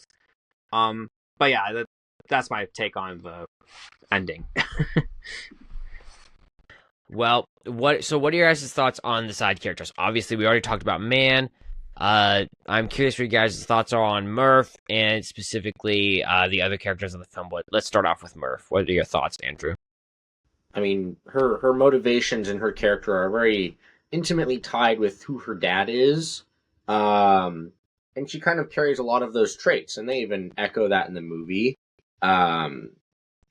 But yeah, that's my take on the ending. Well, what are your guys' thoughts on the side characters? Obviously, we already talked about Mann. I'm curious what your guys' thoughts are on Murph and specifically the other characters in the film. But let's start off with Murph. What are your thoughts, Andrew? I mean, her motivations and her character are very intimately tied with who her dad is. And she kind of carries a lot of those traits, and they even echo that in the movie.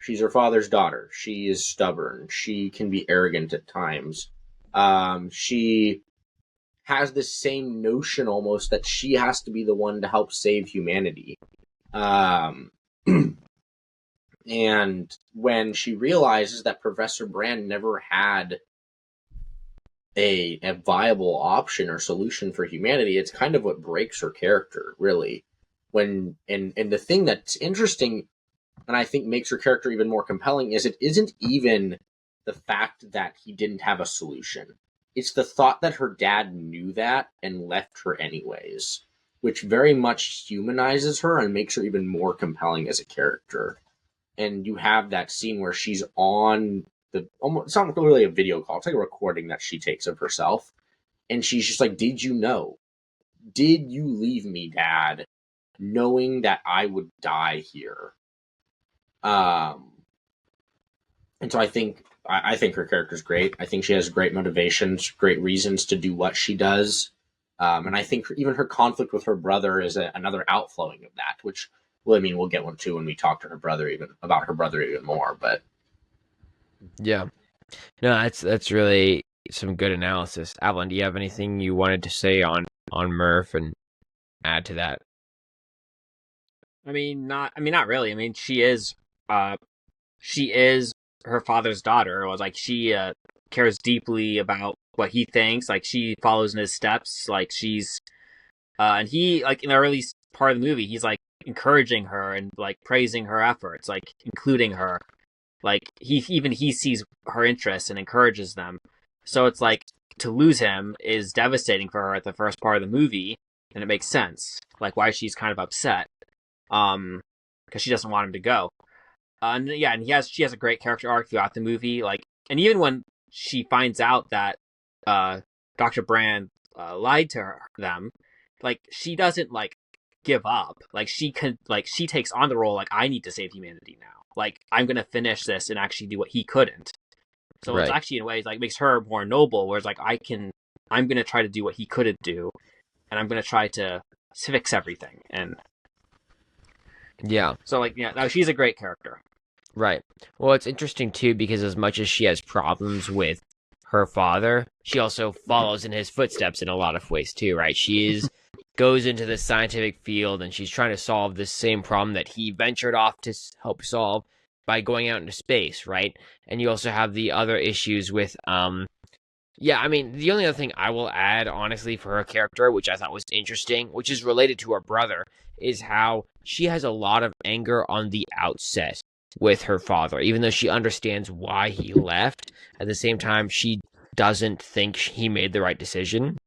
She's her father's daughter. She is stubborn. She can be arrogant at times. She has this same notion almost that she has to be the one to help save humanity. And when she realizes that Professor Brand never had a viable option or solution for humanity, it's kind of what breaks her character, really. And the thing that's interesting, and I think makes her character even more compelling, is it isn't even the fact that he didn't have a solution. It's the thought that her dad knew that and left her anyways, which very much humanizes her and makes her even more compelling as a character. and you have that scene where she's on it's not really a video call, it's like a recording that she takes of herself, and she's just like, did you know? Did you leave me, Dad, knowing that I would die here? Um, and so I think her character's great. I think she has great motivations, great reasons to do what she does. And I think even her conflict with her brother is another outflowing of that, which, well, I mean, we'll get one too when we talk to her brother even more. But Yeah. No, that's really some good analysis. Avalon, do you have anything you wanted to say on Murph and add to that? Not really. I mean, she is her father's daughter. It was like she cares deeply about what he thinks. Like she follows in his steps. Like she's and he, like, in the early part of the movie, he's like encouraging her and like praising her efforts, like including her. Like he sees her interests and encourages them. So it's like to lose him is devastating for her at the first part of the movie, and it makes sense, like why she's kind of upset, because she doesn't want him to go. And yeah, and she has a great character arc throughout the movie. Like, and even when she finds out that Dr. Brand lied to them, like she doesn't like give up. Like she takes on the role. Like, I need to save humanity now. Like, I'm gonna finish this and actually do what he couldn't. So it's Right. actually in ways like makes her more noble. Whereas like I'm gonna try to do what he couldn't do, and I'm gonna try to fix everything. And Yeah. so like, yeah, no, she's a great character. Right. Well, it's interesting too because as much as she has problems with her father, she also follows in his footsteps in a lot of ways too, right? Goes into the scientific field and she's trying to solve this same problem that he ventured off to help solve by going out into space, right? And you also have the other issues with yeah, I mean, the only other thing I will add, honestly, for her character, which I thought was interesting, which is related to her brother, is how she has a lot of anger on the outset with her father, even though she understands why he left. At the same time, she doesn't think he made the right decision.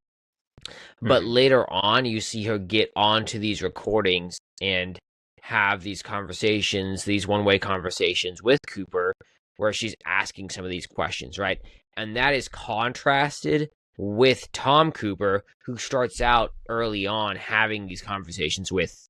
But later on, you see her get onto these recordings and have these conversations, these one-way conversations with Cooper, where she's asking some of these questions, right? And that is contrasted with Tom Cooper, who starts out early on having these conversations with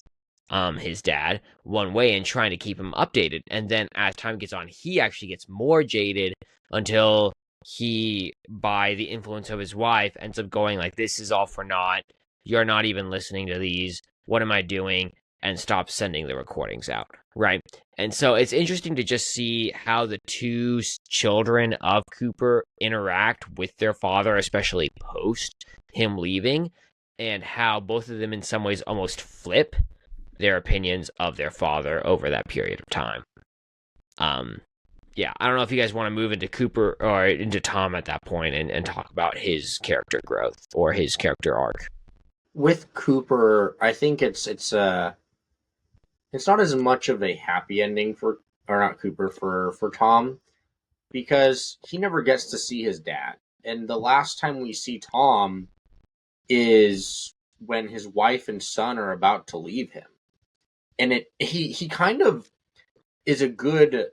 his dad one way and trying to keep him updated. And then as time gets on, he actually gets more jaded until he, by the influence of his wife, ends up going like, this is all for naught. You're not even listening to these. What am I doing? And stops sending the recordings out, right? And so it's interesting to just see how the two children of Cooper interact with their father, especially post him leaving, and how both of them in some ways almost flip their opinions of their father over that period of time. Yeah, I don't know if you guys want to move into Cooper or into Tom at that point and talk about his character growth or his character arc. with Cooper, I think it's not as much of a happy ending or not Cooper for Tom, because he never gets to see his dad. And the last time we see Tom is when his wife and son are about to leave him. And he kind of is a good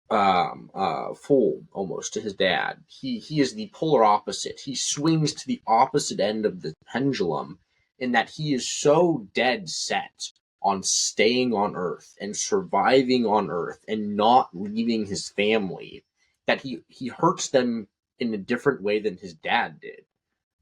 fool almost to his dad. He is the polar opposite. He swings to the opposite end of the pendulum in that he is so dead set on staying on Earth and surviving on Earth and not leaving his family that he hurts them in a different way than his dad did.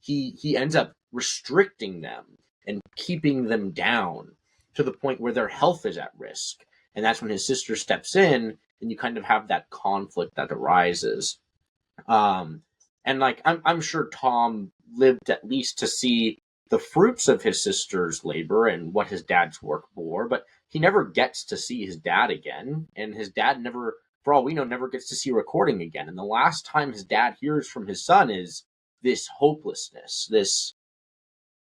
He ends up restricting them and keeping them down to the point where their health is at risk. And that's when his sister steps in, and you kind of have that conflict that arises. And like I'm sure Tom lived at least to see the fruits of his sister's labor and what his dad's work bore, but he never gets to see his dad again, and his dad never, for all we know, never gets to see a recording again. And the last time his dad hears from his son is this hopelessness, this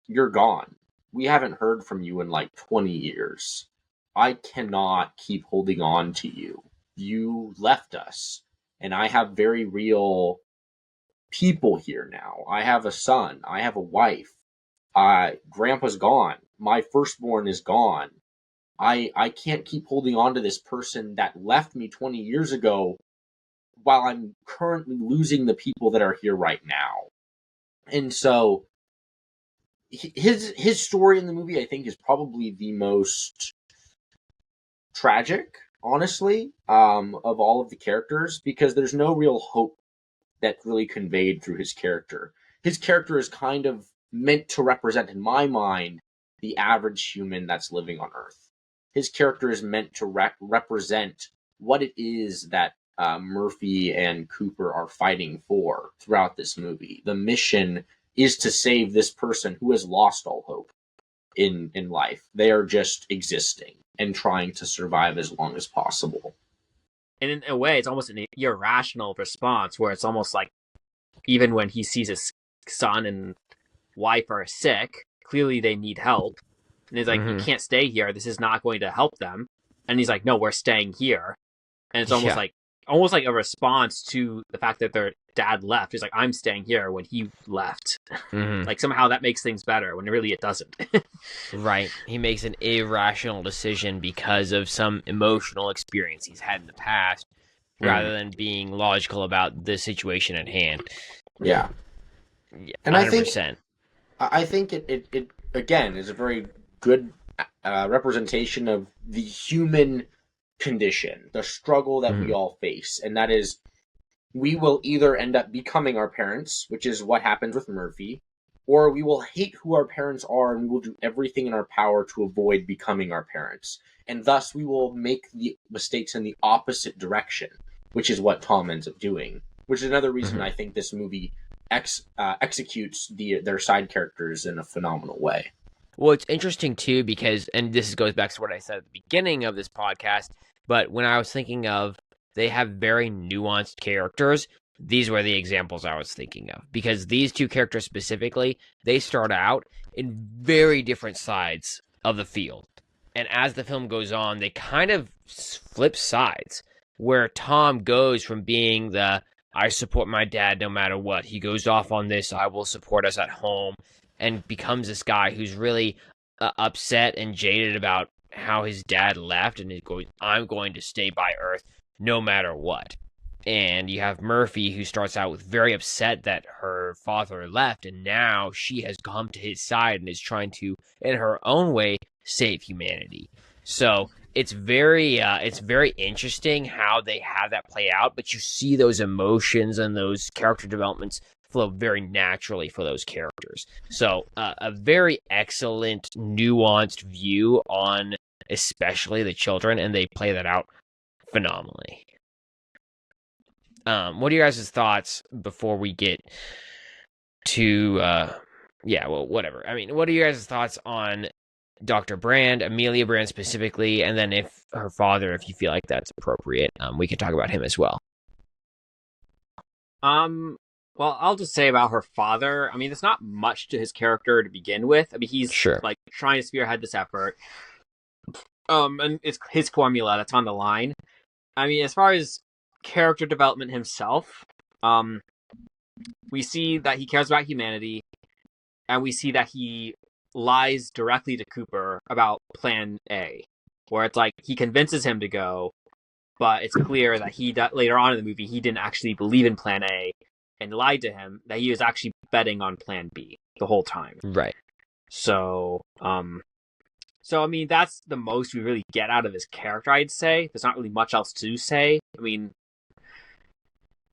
"you're gone. We haven't heard from you in like 20 years. I cannot keep holding on to you. You left us, and I have very real people here now. I have a son. I have a wife. Grandpa's gone. My firstborn is gone. I can't keep holding on to this person that left me 20 years ago while I'm currently losing the people that are here right now. And so his story in the movie, I think, is probably the most tragic, honestly, of all of the characters, because there's no real hope that's really conveyed through his character. His character is kind of meant to represent, in my mind, the average human that's living on Earth. His character is meant to represent what it is that Murphy and Cooper are fighting for throughout this movie. The mission is to save this person who has lost all hope in life. They are just existing and trying to survive as long as possible. And in a way, it's almost an irrational response where it's almost like even when he sees his son and wife are sick, clearly they need help. And he's like, you can't stay here. This is not going to help them. And he's like, no, we're staying here. And it's almost like a response to the fact that their dad left. He's like, I'm staying here when he left. Like somehow that makes things better when really it doesn't. Right. He makes an irrational decision because of some emotional experience he's had in the past rather than being logical about the situation at hand. Yeah. And 100%. I think it again is a very good representation of the human condition, the struggle that we all face, and that is we will either end up becoming our parents, which is what happens with Murphy, or we will hate who our parents are and we will do everything in our power to avoid becoming our parents. And thus we will make the mistakes in the opposite direction, which is what Tom ends up doing, which is another reason I think this movie executes their side characters in a phenomenal way. Well, it's interesting too because, and this goes back to what I said at the beginning of this podcast, but when I was thinking of they have very nuanced characters, these were the examples I was thinking of. Because these two characters specifically, they start out in very different sides of the field. And as the film goes on, they kind of flip sides, where Tom goes from being the, I support my dad no matter what, he goes off on this, I will support us at home, and becomes this guy who's really upset and jaded about how his dad left, and he goes, I'm going to stay by Earth no matter what. And you have Murphy, who starts out with very upset that her father left, and now she has come to his side and is trying to, in her own way, save humanity. So it's very interesting how they have that play out, but you see those emotions and those character developments flow very naturally for those characters. So a very excellent, nuanced view on especially the children, and they play that out phenomenally. What are your guys' thoughts before we get to, whatever. I mean, what are your guys' thoughts on Dr. Brand, Amelia Brand specifically, and then if her father, if you feel like that's appropriate, we can talk about him as well. Well, I'll just say about her father, I mean, there's not much to his character to begin with. I mean, he's like trying to spearhead this effort. And it's his formula that's on the line. I mean, as far as character development himself, we see that he cares about humanity, and we see that he lies directly to Cooper about Plan A, where it's like he convinces him to go, but it's clear that later on in the movie he didn't actually believe in Plan A and lied to him, that he was actually betting on Plan B the whole time. Right. So I mean, that's the most we really get out of his character, I'd say. There's not really much else to say. I mean,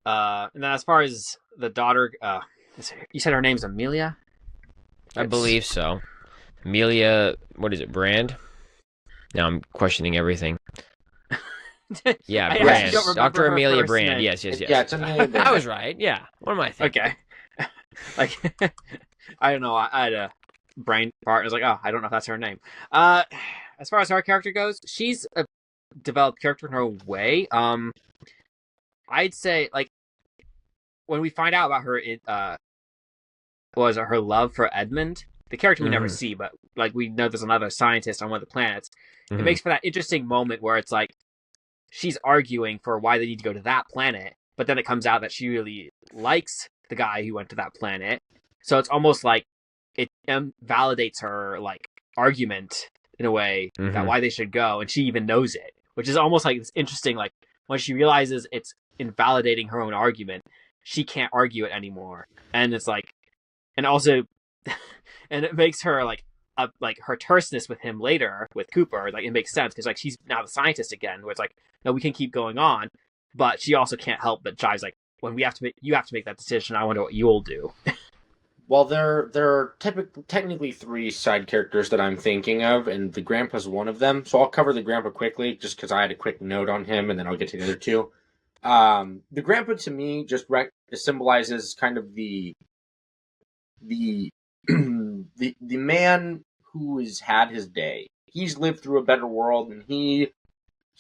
and then as far as the daughter, you said her name's Amelia? I believe so. Amelia, what is it, Brand? Now I'm questioning everything. Yeah, Brand. Dr. Amelia Brand. Name. Yes. Yeah, it's Amelia Brand. I was right. Yeah. What am I thinking? Okay. Like, I don't know. I had a brain part. I was like, oh, I don't know if that's her name. As far as her character goes, she's a developed character in her way. I'd say, like, when we find out about her, was her love for Edmund, the character we never see, but like we know there's another scientist on one of the planets. It makes for that interesting moment where it's like she's arguing for why they need to go to that planet, but then it comes out that she really likes the guy who went to that planet. So it's almost like it validates her like argument in a way that Mm-hmm. why they should go, and she even knows it, which is almost like it's interesting. Like when she realizes it's invalidating her own argument, she can't argue it anymore, and it's like, and also, and it makes her like her terseness with him later with Cooper, like it makes sense because like she's now the scientist again, where it's like no, we can keep going on, but she also can't help but Jai's like when we have to make you have to make that decision. I wonder what you'll do. Well, there are technically three side characters that I'm thinking of, and the grandpa's one of them. So I'll cover the grandpa quickly, just because I had a quick note on him, and then I'll get to the other two. The grandpa to me just symbolizes kind of the the man who has had his day. He's lived through a better world, and he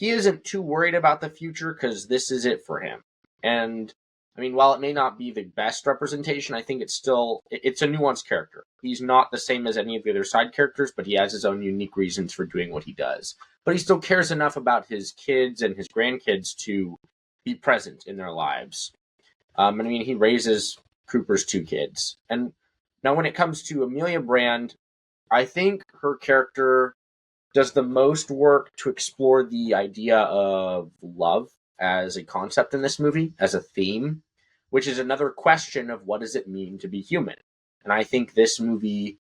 isn't too worried about the future because this is it for him. And I mean, while it may not be the best representation, I think it's a nuanced character. He's not the same as any of the other side characters, but he has his own unique reasons for doing what he does. But he still cares enough about his kids and his grandkids to be present in their lives. And I mean, he raises Cooper's two kids. And now when it comes to Amelia Brand, I think her character does the most work to explore the idea of love as a concept in this movie, as a theme, which is another question of what does it mean to be human. And I think this movie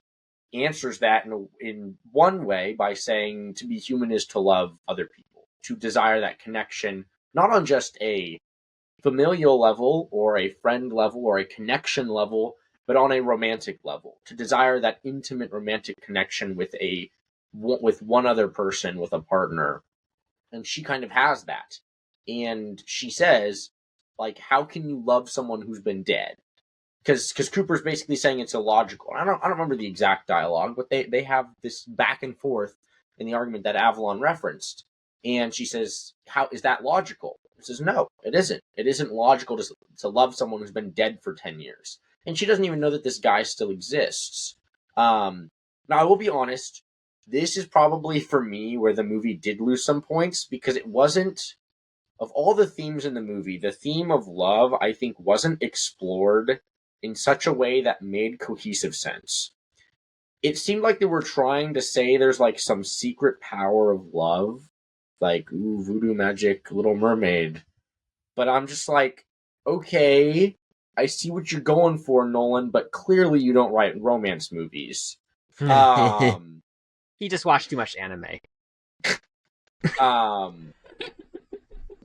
answers that in one way by saying to be human is to love other people, to desire that connection, not on just a familial level or a friend level or a connection level, but on a romantic level, to desire that intimate romantic connection with one other person, with a partner. And she kind of has that. And she says, like, how can you love someone who's been dead? Because Cooper's basically saying it's illogical. I don't remember the exact dialogue, but they have this back and forth in the argument that Avalon referenced. And she says, how is that logical? He says, no, it isn't. It isn't logical to love someone who's been dead for 10 years. And she doesn't even know that this guy still exists. Now, I will be honest, this is probably, for me, where the movie did lose some points, because it wasn't, of all the themes in the movie, the theme of love, I think, wasn't explored in such a way that made cohesive sense. It seemed like they were trying to say there's like some secret power of love, like, ooh, voodoo magic, Little Mermaid. But I'm just like, okay, I see what you're going for, Nolan, but clearly you don't write romance movies. He just watched too much anime. And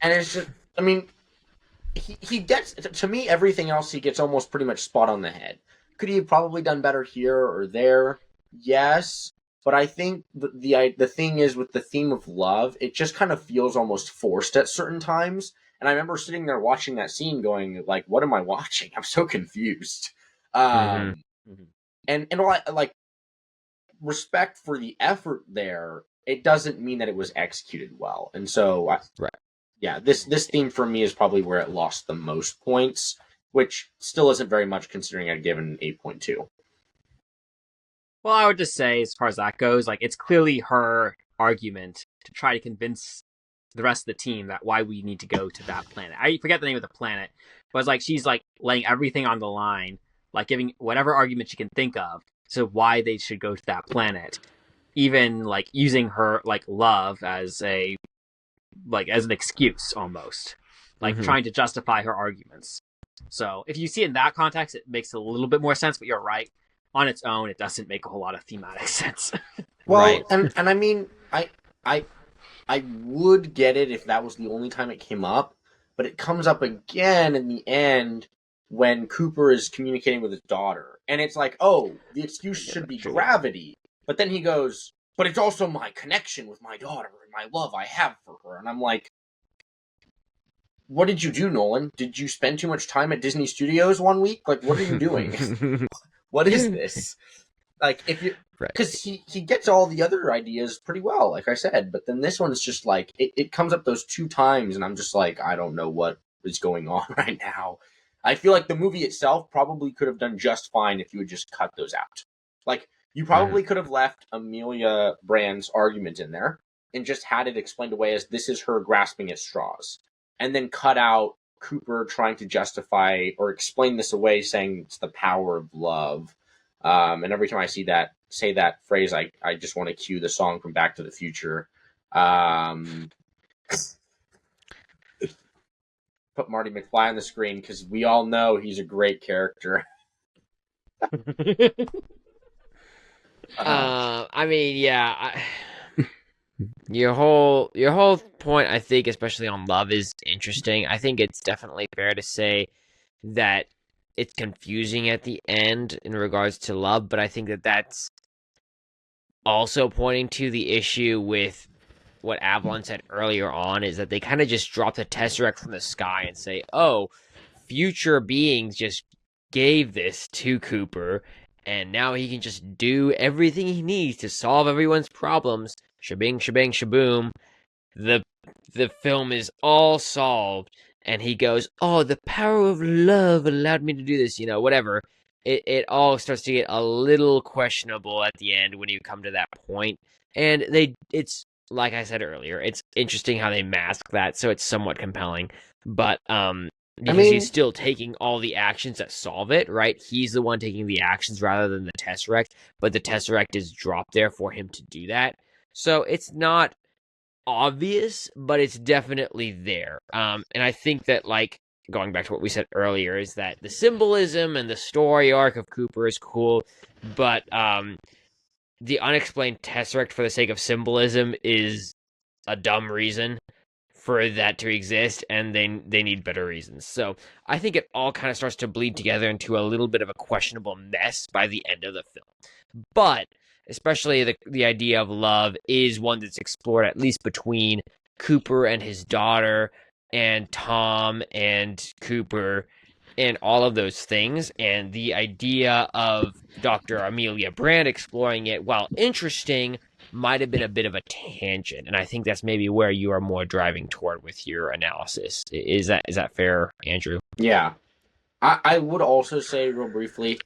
it's just, I mean, he gets, to me, everything else he gets almost pretty much spot on the head. Could he have probably done better here or there? Yes. But I think the thing is, with the theme of love, it just kind of feels almost forced at certain times. And I remember sitting there watching that scene going, like, what am I watching? I'm so confused. And while I, like, respect for the effort there, it doesn't mean that it was executed well. And so, Right. Yeah, this theme for me is probably where it lost the most points, which still isn't very much considering I'd given 8.2. Well, I would just say, as far as that goes, like it's clearly her argument to try to convince the rest of the team that why we need to go to that planet. I forget the name of the planet, but it's like she's like laying everything on the line, like giving whatever argument she can think of to why they should go to that planet, even like using her like love as a as an excuse almost, like trying to justify her arguments. So if you see it in that context, it makes a little bit more sense. But you're right. On its own, it doesn't make a whole lot of thematic sense. Well, Right. and I mean, I would get it if that was the only time it came up, but it comes up again in the end when Cooper is communicating with his daughter, and it's like, oh, the excuse should be gravity, but then he goes, but it's also my connection with my daughter and my love I have for her, and I'm like, what did you do, Nolan? Did you spend too much time at Disney Studios one week? Like, what are you doing? What is this? Like, if you, because he gets all the other ideas pretty well, like I said, but then this one's just like, it comes up those two times, and I'm just like, I don't know what is going on right now. I feel like the movie itself probably could have done just fine if you had just cut those out. Like, you probably could have left Amelia Brand's argument in there and just had it explained away as this is her grasping at straws, and then cut out Cooper trying to justify or explain this away, saying it's the power of love. And every time I say that phrase, I just want to cue the song from Back to the Future. Put Marty McFly on the screen because we all know he's a great character. I mean, yeah. Your whole point, I think, especially on love, is interesting. I think it's definitely fair to say that it's confusing at the end in regards to love, but I think that that's also pointing to the issue with what Avalon said earlier on, is that they kind of just drop the Tesseract from the sky and say, oh, future beings just gave this to Cooper, and now he can just do everything he needs to solve everyone's problems. Shabing, shabang, shaboom. The film is all solved, and he goes, oh, the power of love allowed me to do this, whatever. It all starts to get a little questionable at the end when you come to that point. And it's like I said earlier, it's interesting how they mask that, so it's somewhat compelling. But because he's still taking all the actions that solve it, right? He's the one taking the actions rather than the Tesseract, but the Tesseract is dropped there for him to do that. So it's not obvious, but it's definitely there. And I think that, like, going back to what we said earlier, is that the symbolism and the story arc of Cooper is cool, but the unexplained Tesseract for the sake of symbolism is a dumb reason for that to exist, and they need better reasons. So I think it all kind of starts to bleed together into a little bit of a questionable mess by the end of the film. But especially the idea of love is one that's explored at least between Cooper and his daughter, and Tom and Cooper, and all of those things. And the idea of Dr. Amelia Brand exploring it, while interesting, might have been a bit of a tangent. And I think that's maybe where you are more driving toward with your analysis. Is that fair, Andrew? Yeah. I would also say, real briefly,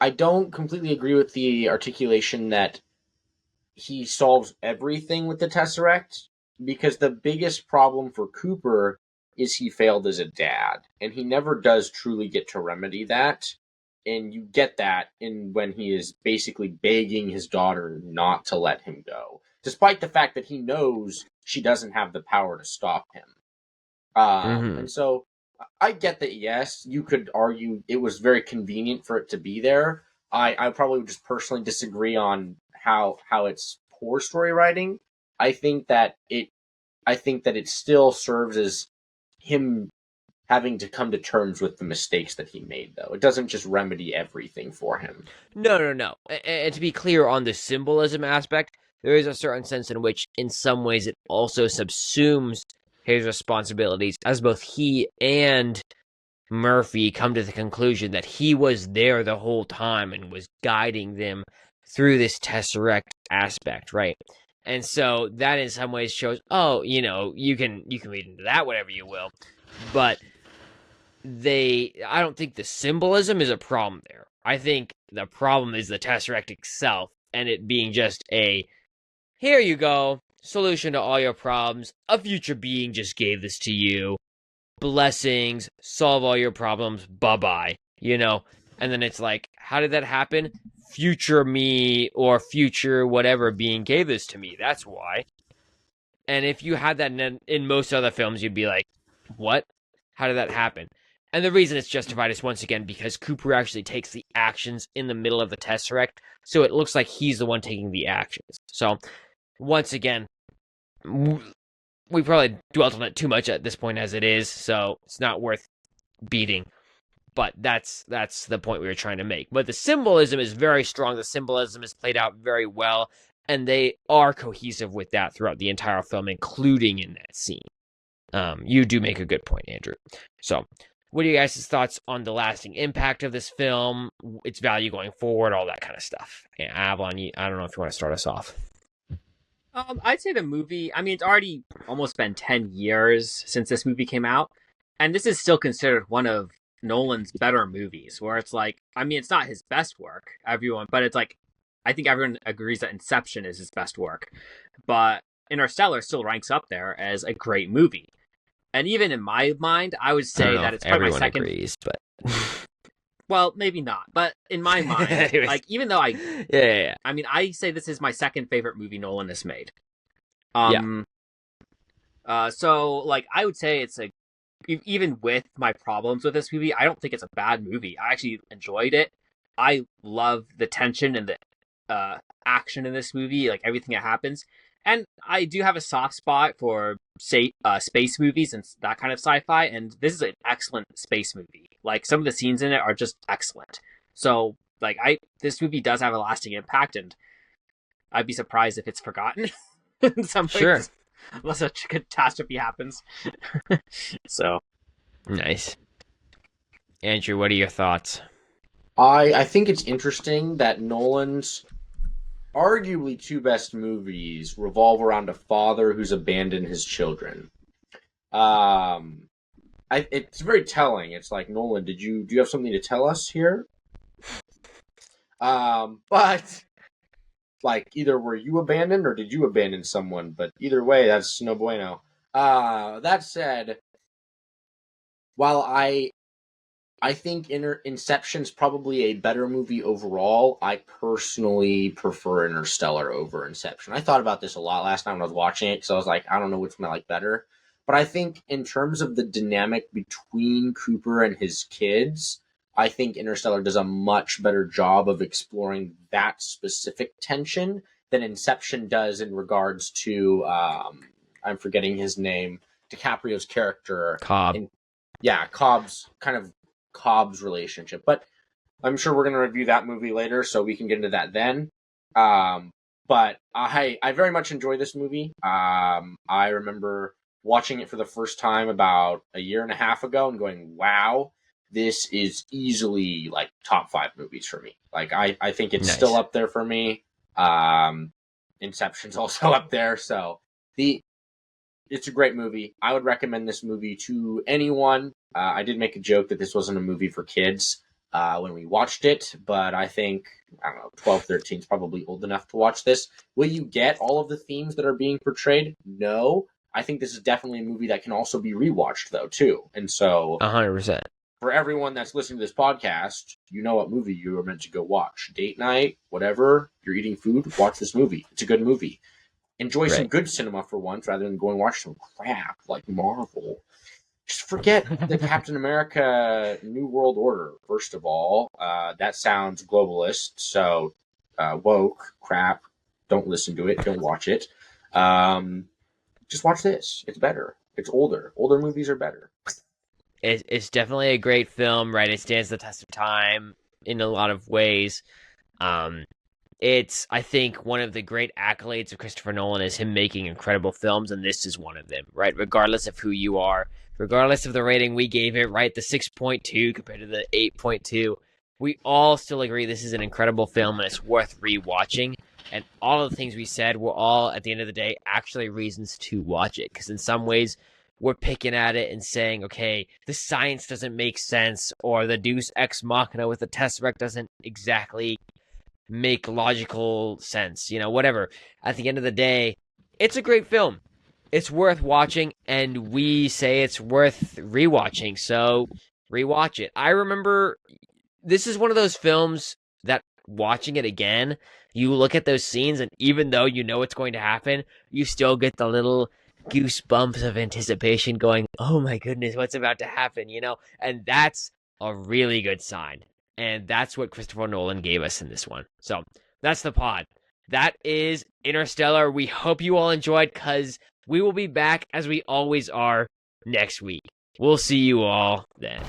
I don't completely agree with the articulation that he solves everything with the Tesseract, because the biggest problem for Cooper is he failed as a dad, and he never does truly get to remedy that. And you get that when he is basically begging his daughter not to let him go, despite the fact that he knows she doesn't have the power to stop him. And so I get that, yes, you could argue it was very convenient for it to be there. I probably would just personally disagree on how it's poor story writing. I think that it still serves as him having to come to terms with the mistakes that he made, though. It doesn't just remedy everything for him. No. And to be clear on the symbolism aspect, there is a certain sense in which, in some ways, it also subsumes his responsibilities, as both he and Murphy come to the conclusion that he was there the whole time and was guiding them through this Tesseract aspect, right? And so that in some ways shows, you can read into that whatever you will, but I don't think the symbolism is a problem there. I think the problem is the Tesseract itself, and it being just here you go, solution to all your problems. A future being just gave this to you. Blessings, solve all your problems, bye-bye, And then it's like, how did that happen? Future me or future whatever being gave this to me. That's why. And if you had that in most other films, you'd be like, what? How did that happen? And the reason it's justified is, once again, because Cooper actually takes the actions in the middle of the Tesseract, so it looks like he's the one taking the actions. So, once again, we probably dwelt on it too much at this point as it is, so it's not worth beating. But that's the point we were trying to make. But the symbolism is very strong. The symbolism is played out very well, and they are cohesive with that throughout the entire film, including in that scene. You do make a good point, Andrew. So, what are you guys' thoughts on the lasting impact of this film, its value going forward, all that kind of stuff? Yeah, Avalon, I don't know if you want to start us off. I'd say the movie, it's already almost been 10 years since this movie came out, and this is still considered one of Nolan's better movies, where it's like, it's not his best work, but it's like, I think everyone agrees that Inception is his best work, but Interstellar still ranks up there as a great movie. And even in my mind, I would say that it's probably my second. Agrees, but Well, maybe not, but in my mind, Anyways. even though Yeah. I mean, I say this is my second favorite movie Nolan has made. Yeah. So I would say it's even with my problems with this movie, I don't think it's a bad movie. I actually enjoyed it. I love the tension and the action in this movie, like everything that happens. And I do have a soft spot for space movies and that kind of sci-fi, and this is an excellent space movie. Like some of the scenes in it are just excellent. So this movie does have a lasting impact, and I'd be surprised if it's forgotten in some Sure. ways, unless a catastrophe happens. So Nice. Andrew, what are your thoughts? I think it's interesting that Nolan's arguably two best movies revolve around a father who's abandoned his children. It's very telling. It's like, Nolan, do you have something to tell us here? But either were you abandoned or did you abandon someone? But either way, that's no bueno. That said, while I think Inception's probably a better movie overall, I personally prefer Interstellar over Inception. I thought about this a lot last time when I was watching it, because I was like, I don't know which one I like better. But I think in terms of the dynamic between Cooper and his kids, I think Interstellar does a much better job of exploring that specific tension than Inception does in regards to, I'm forgetting his name, DiCaprio's character. Cobb. Cobb's relationship. But I'm sure we're going to review that movie later, so we can get into that then. But I very much enjoy this movie. I remember watching it for the first time about a year and a half ago and going, wow, this is easily top 5 movies for me. I think it's still up there for me. Inception's also up there. So it's a great movie. I would recommend this movie to anyone. I did make a joke that this wasn't a movie for kids when we watched it, but I think, 12, 13 is probably old enough to watch this. Will you get all of the themes that are being portrayed? No. I think this is definitely a movie that can also be rewatched, though, too. And so 100%. For everyone that's listening to this podcast, you know what movie you are meant to go watch. Date night, whatever, you're eating food, watch this movie. It's a good movie. Enjoy some good cinema for once, rather than go and watch some crap like Marvel. Just forget the Captain America New World Order, first of all. That sounds globalist, so woke, crap. Don't listen to it. Don't watch it. Just watch this. It's better. It's older. Older movies are better. It's definitely a great film, right? It stands the test of time in a lot of ways. It's, I think, one of the great accolades of Christopher Nolan is him making incredible films, and this is one of them, right? Regardless of who you are, regardless of the rating we gave it, right? The 6.2 compared to the 8.2, we all still agree this is an incredible film and it's worth rewatching. And all of the things we said were all, at the end of the day, actually reasons to watch it. Because in some ways, we're picking at it and saying, okay, the science doesn't make sense, or the Deus Ex Machina with the Tesseract doesn't exactly make logical sense, whatever. At the end of the day, it's a great film. It's worth watching, and we say it's worth rewatching, so rewatch it. I remember this is one of those films that watching it again, you look at those scenes, and even though you know what's going to happen, you still get the little goosebumps of anticipation going, oh my goodness, what's about to happen, And that's a really good sign. And that's what Christopher Nolan gave us in this one. So that's the pod. That is Interstellar. We hope you all enjoyed, because we will be back, as we always are, next week. We'll see you all then.